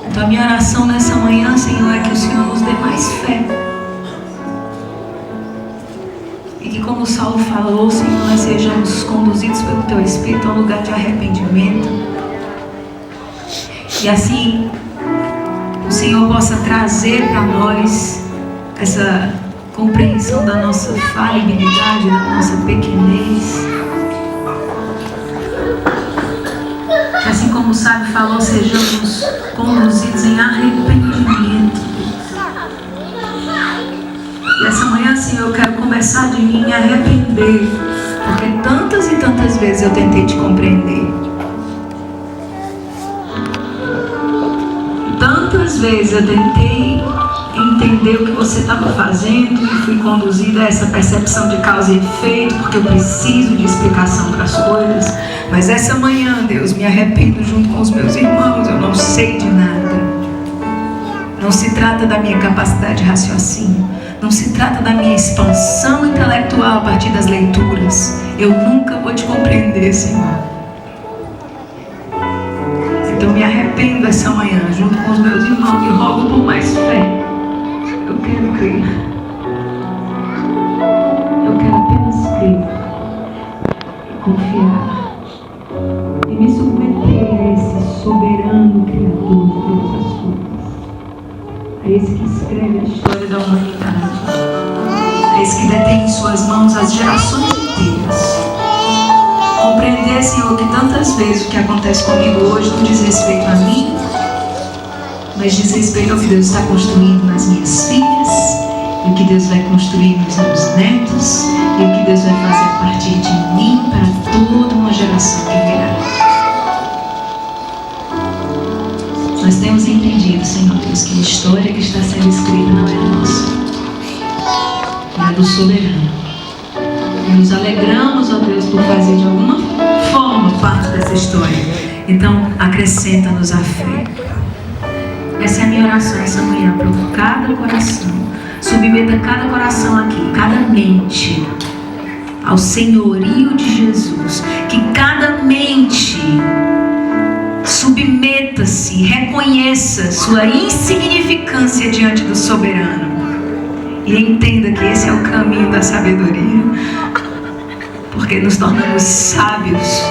Então a minha oração nessa manhã, Senhor, é que o Senhor nos dê mais fé. E que, como Saulo falou, Senhor, nós sejamos conduzidos pelo Teu Espírito a um lugar de arrependimento. E assim o Senhor possa trazer para nós essa compreensão da nossa falibilidade, da nossa pequenez. Que assim como o sábio falou, sejamos conduzidos em arrependimento. E essa manhã, Senhor, eu quero começar de mim me arrepender, porque tantas e tantas vezes eu tentei Te compreender. Tantas vezes eu tentei entender o que Você estava fazendo e fui conduzida a essa percepção de causa e efeito, porque eu preciso de explicação para as coisas. Mas essa manhã, Deus, me arrependo junto com os meus irmãos, eu não sei de nada. Não se trata da minha capacidade de raciocínio, não se trata da minha expansão intelectual a partir das leituras. Eu nunca vou Te compreender, Senhor. Então me arrependo essa manhã, junto com os meus irmãos, e rogo por mais fé. Eu quero crer. Eu quero apenas crer e confiar e me submeter a esse soberano Criador de todas as coisas, a esse que escreve a história da humanidade, a esse que detém em suas mãos as gerações inteiras. Compreender, Senhor, que tantas vezes o que acontece comigo hoje não diz respeito a mim, mas diz respeito ao que Deus está construindo nas minhas filhas, e o que Deus vai construir nos meus netos, e o que Deus vai fazer a partir de mim para toda uma geração que virá. Nós temos entendido, Senhor Deus, que a história que está sendo escrita não é a nossa, é do soberano. E nos alegramos, ó Deus, por fazer de alguma forma parte dessa história. Então, acrescenta-nos a fé. Essa é a minha oração essa manhã, para cada coração. Submeta cada coração aqui, cada mente, ao senhorio de Jesus. Que cada mente submeta-se, reconheça sua insignificância diante do soberano. E entenda que esse é o caminho da sabedoria. Porque nos tornamos sábios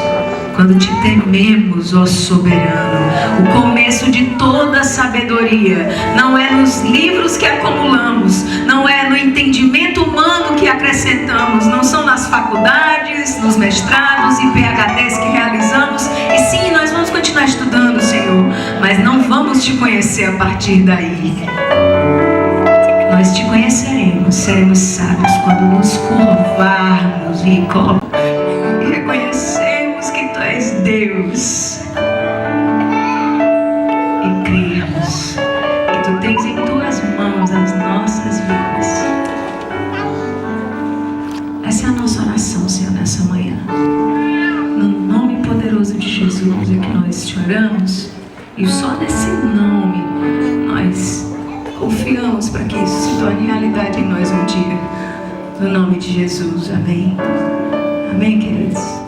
quando Te tememos, ó soberano. O começo de toda a sabedoria não é nos livros que acumulamos, não é no entendimento humano que acrescentamos, não são nas faculdades, nos mestrados e PhDs que realizamos. E sim, nós vamos continuar estudando, Senhor, Mas não vamos te conhecer a partir daí. Nós te conheceremos, seremos sábios quando nos curvarmos e reconhecermos que Tu és Deus e crermos que Tu tens em Tuas mãos as nossas vidas. Essa é a nossa oração, Senhor, nessa manhã. No nome poderoso de Jesus é que nós te oramos, e só nesse nome nós confiamos para que isso se torne realidade em nós um dia. No nome de Jesus, amém. Amém, queridos.